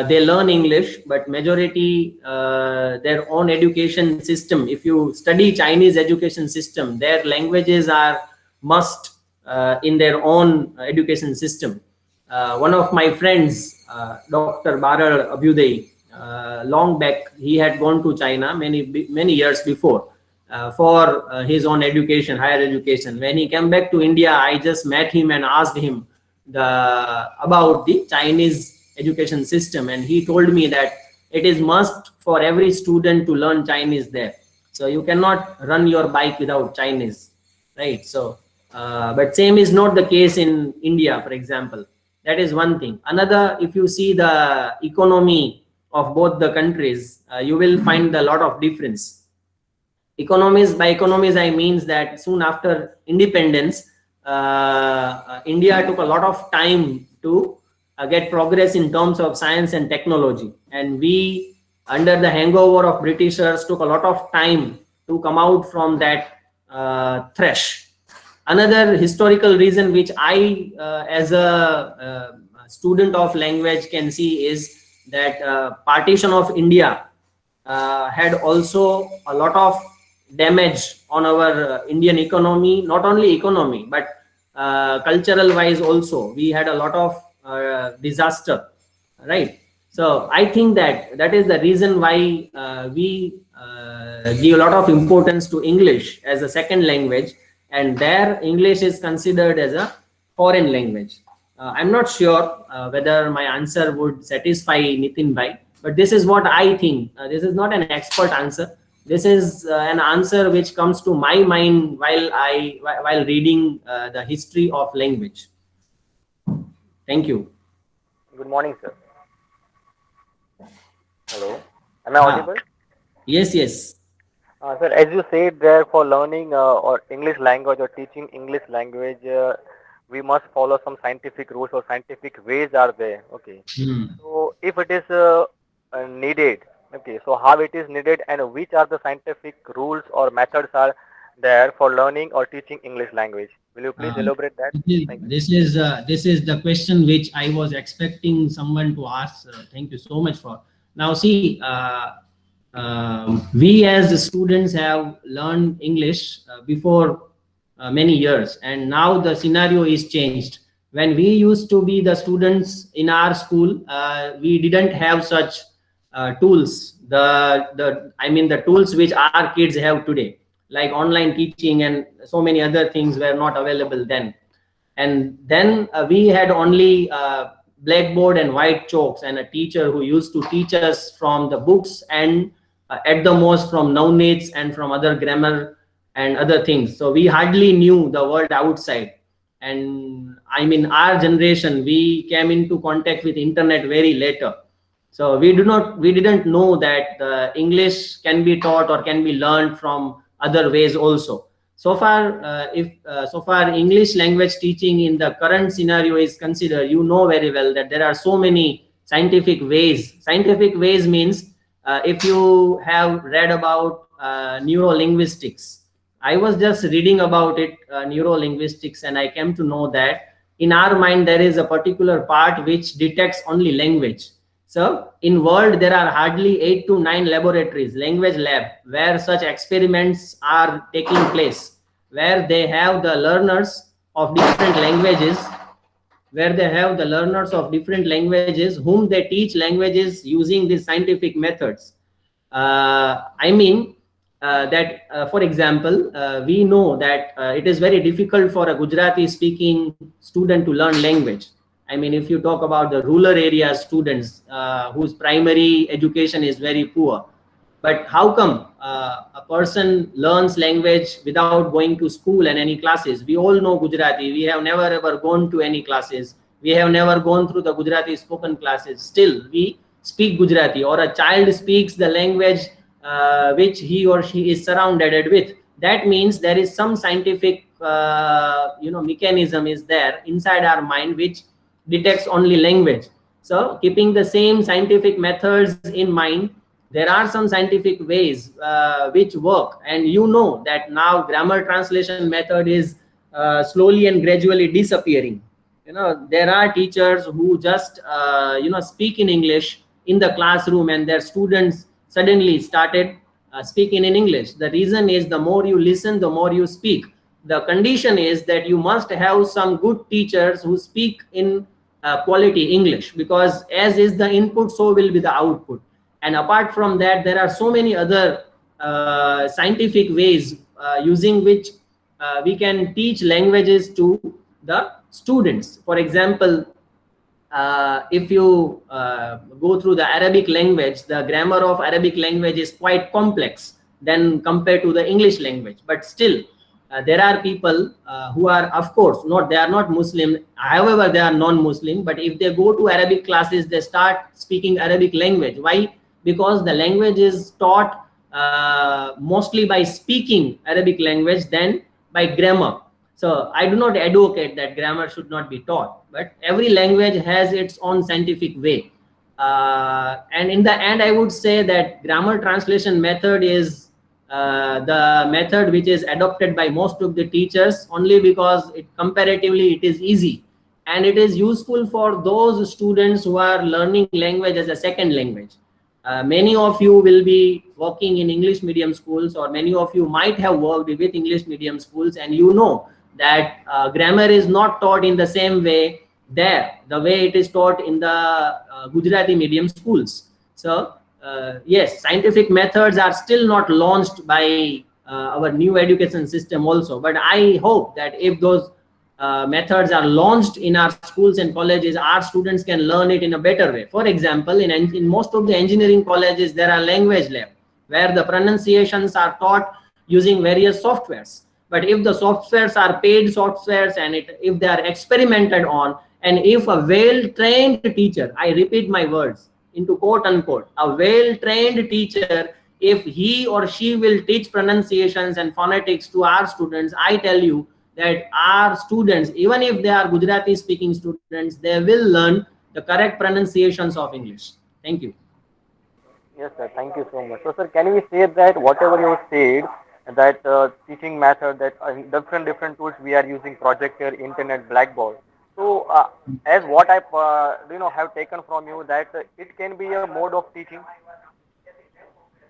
they learn English, but majority their own education system. If you study Chinese education system, their languages are must in their own education system. One of my friends, Dr. Baral Abhyuday, long back, he had gone to China many years before for his own education, higher education. When he came back to India, I just met him and asked him about the Chinese education system, and he told me that it is must for every student to learn Chinese there. So you cannot run your bike without Chinese, right? So, but same is not the case in India, for example. That is one thing. Another, if you see the economy of both the countries, you will find a lot of difference. Economies, by economies I means that soon after independence, India took a lot of time to get progress in terms of science and technology, and we, under the hangover of Britishers, took a lot of time to come out from that thresh. Another historical reason which I as a student of language can see is that partition of India had also a lot of damage on our Indian economy. Not only economy, but cultural wise also, we had a lot of disaster, right? So I think that that is the reason why we give a lot of importance to English as a second language. and there English is considered as a foreign language. I'm not sure whether my answer would satisfy Nitin Bhai, but this is what I think. This is not an expert answer. This is an answer which comes to my mind while reading the history of language. Thank you. Good morning, sir. Hello. Am I Ah, audible? yes, yes. Sir, as you said there, for learning or English language or teaching English language, we must follow some scientific rules or scientific ways are there. Okay. Hmm. So if it is needed, okay, so how it is needed and which are the scientific rules or methods are there for learning or teaching English language? Will you please Um, elaborate that? Thank you. this is the question which I was expecting someone to ask. Thank you so much for. Now, see, we as students have learned English before many years, and now the scenario is changed. When we used to be the students in our school, we didn't have such tools. The I mean the tools which our kids have today, like online teaching and so many other things were not available then. And then we had only blackboard and white chalks and a teacher who used to teach us from the books, and at the most from nownets and from other grammar and other things. So we hardly knew the world outside. And I mean, our generation, we came into contact with internet very later. So we didn't know that English can be taught or can be learned from other ways also. So far, if so far English language teaching in the current scenario is considered, you know very well that there are so many scientific ways. Scientific ways means if you have read about neurolinguistics, I was just reading about it, neurolinguistics, and I came to know that in our mind there is a particular part which detects only language. So in world there are hardly 8 to 9 laboratories, language lab, where such experiments are taking place, where they have the learners of different languages, whom they teach languages using these scientific methods. I mean that for example, we know that it is very difficult for a Gujarati speaking student to learn language. I mean, if you talk about the rural area students whose primary education is very poor, but how come a person learns language without going to school and any classes? We all know Gujarati. We have never ever gone to any classes. We have never gone through the Gujarati spoken classes. Still, we speak Gujarati, or a child speaks the language which he or she is surrounded with. That means there is some scientific mechanism is there inside our mind which detects only language. So keeping the same scientific methods in mind, there are some scientific ways which work. And you know that now grammar translation method is slowly and gradually disappearing. There are teachers who just speak in English in the classroom, and their students suddenly started speaking in English. The reason is, the more you listen, the more you speak. The condition is that you must have some good teachers who speak in quality English, because as is the input, so will be the output. And apart from that, there are so many other scientific ways using which we can teach languages to the students. For example, if you go through the Arabic language, the grammar of Arabic language is quite complex than compared to the English language. But still, there are people who are, of course, they are not Muslim. However, they are non-Muslim. But if they go to Arabic classes, they start speaking Arabic language. Why? Because the language is taught mostly by speaking Arabic language than by grammar. So I do not advocate that grammar should not be taught, but every language has its own scientific way. And in the end, I would say that grammar translation method is the method which is adopted by most of the teachers, only because comparatively it is easy, and it is useful for those students who are learning language as a second language. Many of you will be working in English medium schools, or many of you might have worked with English medium schools, and you know that grammar is not taught in the same way there, the way it is taught in the Gujarati medium schools. So yes, scientific methods are still not launched by our new education system also. But I hope that if those methods are launched in our schools and colleges, our students can learn it in a better way. For example, in most of the engineering colleges, there are language lab where the pronunciations are taught using various softwares. But if the softwares are paid softwares, and if they are experimented on, and if a well-trained teacher, I repeat my words into quote unquote, a well-trained teacher, if he or she will teach pronunciations and phonetics to our students, I tell you that our students, even if they are Gujarati speaking students, they will learn the correct pronunciations of English. Thank you. Yes, sir. Thank you so much. So, sir, can we say that whatever you said, that teaching method, that different tools we are using, projector, internet, blackboard. So, as what I have taken from you, that it can be a mode of teaching.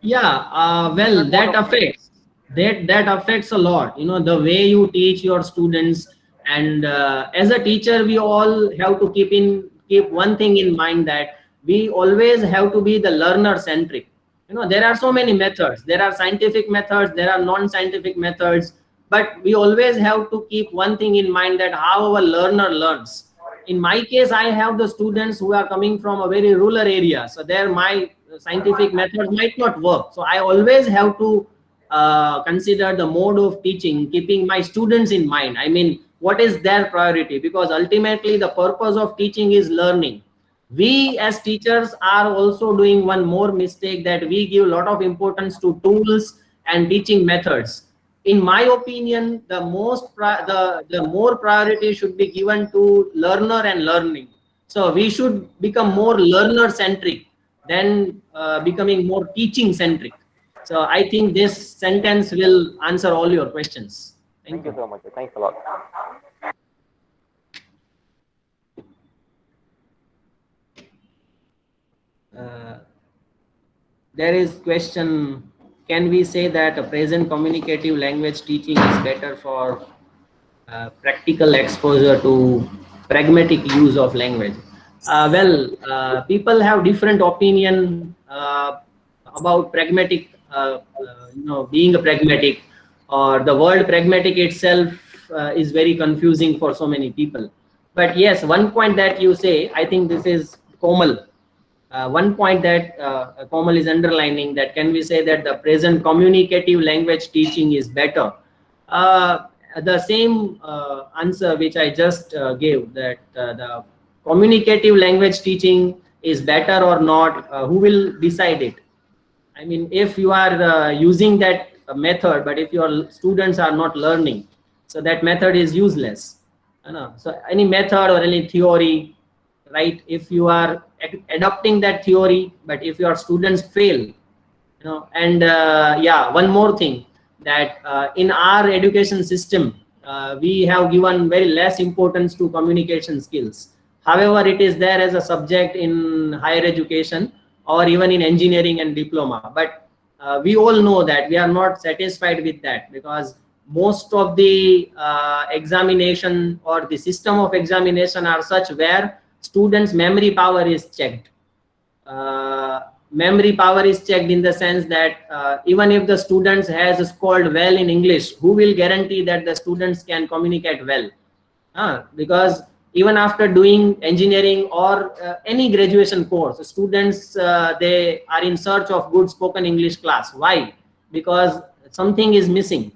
Yeah, Different well, mode of that teaching. affects that affects a lot, the way you teach your students. And as a teacher, we all have to keep one thing in mind, that we always have to be the learner centric. There are so many methods, there are scientific methods, there are non-scientific methods, but we always have to keep one thing in mind, that how our learner learns. In my case, I have the students who are coming from a very rural area, so there my scientific method might not work. So I always have to consider the mode of teaching, keeping my students in mind. I mean, what is their priority? Because ultimately the purpose of teaching is learning. We as teachers are also doing one more mistake, that we give a lot of importance to tools and teaching methods. In my opinion, the more priority should be given to learner and learning. So we should become more learner centric than becoming more teaching centric. So I think this sentence will answer all your questions. Thank Thank you you. so much, sir. Thanks a lot. uh, there is question, can we say that a present communicative language teaching is better for practical exposure to pragmatic use of language? People have different opinion about pragmatic, being a pragmatic, or the word pragmatic itself is very confusing for so many people. But yes, one point that you say, I think this is Komal. One point that Komal is underlining, that can we say that the present communicative language teaching is better? Uh, the same answer which I just gave, that the communicative language teaching is better or not, who will decide it? I mean, if you are using that method, but if your students are not learning, so that method is useless. So any method or any theory, right? If you are adopting that theory, but if your students fail, and yeah, one more thing, that in our education system, we have given very less importance to communication skills. However, it is there as a subject in higher education, or even in engineering and diploma. But we all know that we are not satisfied with that, because most of the examination or the system of examination are such where students memory power is checked. Memory power is checked in the sense that even if the students has scored well in English, who will guarantee that the students can communicate well? Because even after doing engineering or any graduation course, students, they are in search of good spoken English class. Why? Because something is missing,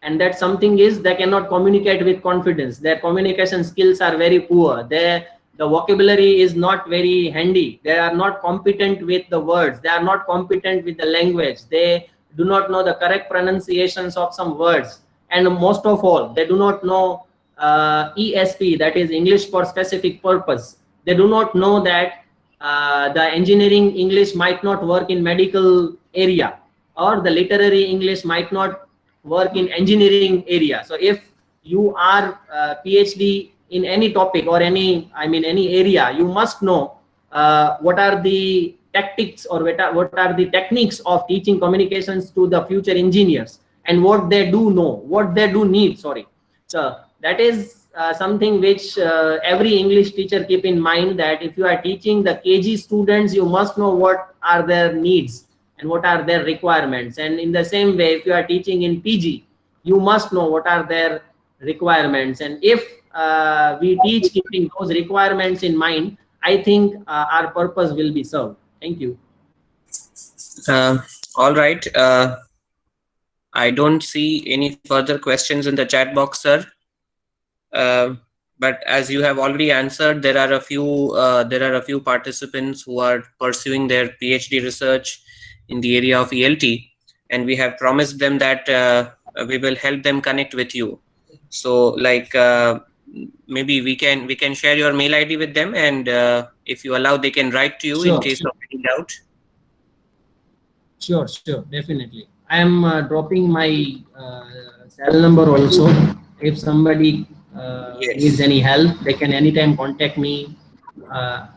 and that something is they cannot communicate with confidence. Their communication skills are very poor. The vocabulary is not very handy. They are not competent with the words. They are not competent with the language. They do not know the correct pronunciations of some words. And most of all, they do not know ESP, that is English for specific purpose. They do not know that the engineering English might not work in medical area, or the literary English might not work in engineering area. So if you are PhD in any topic, or any area, you must know what are the tactics, or what are the techniques of teaching communications to the future engineers, and what they do know, what they do need, sorry. So that is something which every English teacher keep in mind, that if you are teaching the KG students, you must know what are their needs, and what are their requirements. And in the same way, if you are teaching in PG, you must know what are their requirements. And if we teach keeping those requirements in mind, I think our purpose will be served. Thank you. All right. I don't see any further questions in the chat box, sir. But as you have already answered, there are a few participants who are pursuing their PhD research in the area of ELT, and we have promised them that we will help them connect with you. So, like, maybe we can share your mail ID with them, and if you allow, they can write to you in Sure, case of any doubt. sure, definitely. I am dropping my cell number also. If somebody needs Yes, any help, they can anytime contact me.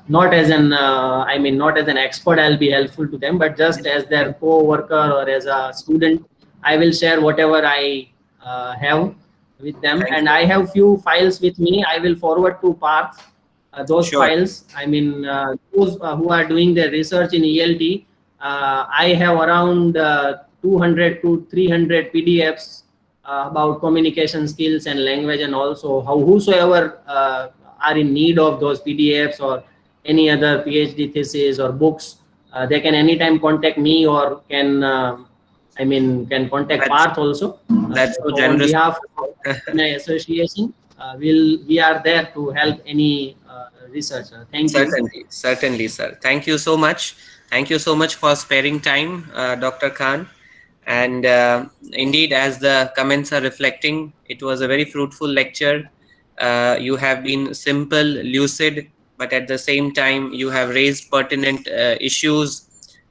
Not as an, I mean, not as an expert, I'll be helpful to them, but just as their co-worker or as a student, I will share whatever I have with them. thank And you. I have few files with me. I will forward to Parth those Sure. files. I mean, those who are doing their research in ELT, I have around 200 to 300 PDFs about communication skills and language, and also how whosoever are in need of those PDFs or any other PhD thesis or books, they can anytime contact me, or can can contact That's Parth also. that's so So on generous. behalf of my association, we are there to help any researcher. Thank you. Certainly, sir. Thank you so much. Thank you so much for sparing time, Dr. Khan. And indeed, as the comments are reflecting, it was a very fruitful lecture. You have been simple, lucid, but at the same time, you have raised pertinent issues.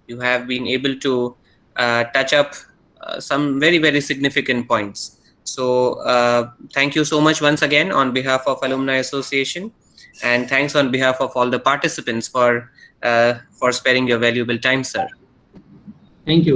You have been able to touch up some very, very significant points. So, thank you so much once again on behalf of Alumni Association, and thanks on behalf of all the participants for sparing your valuable time, sir. Thank you.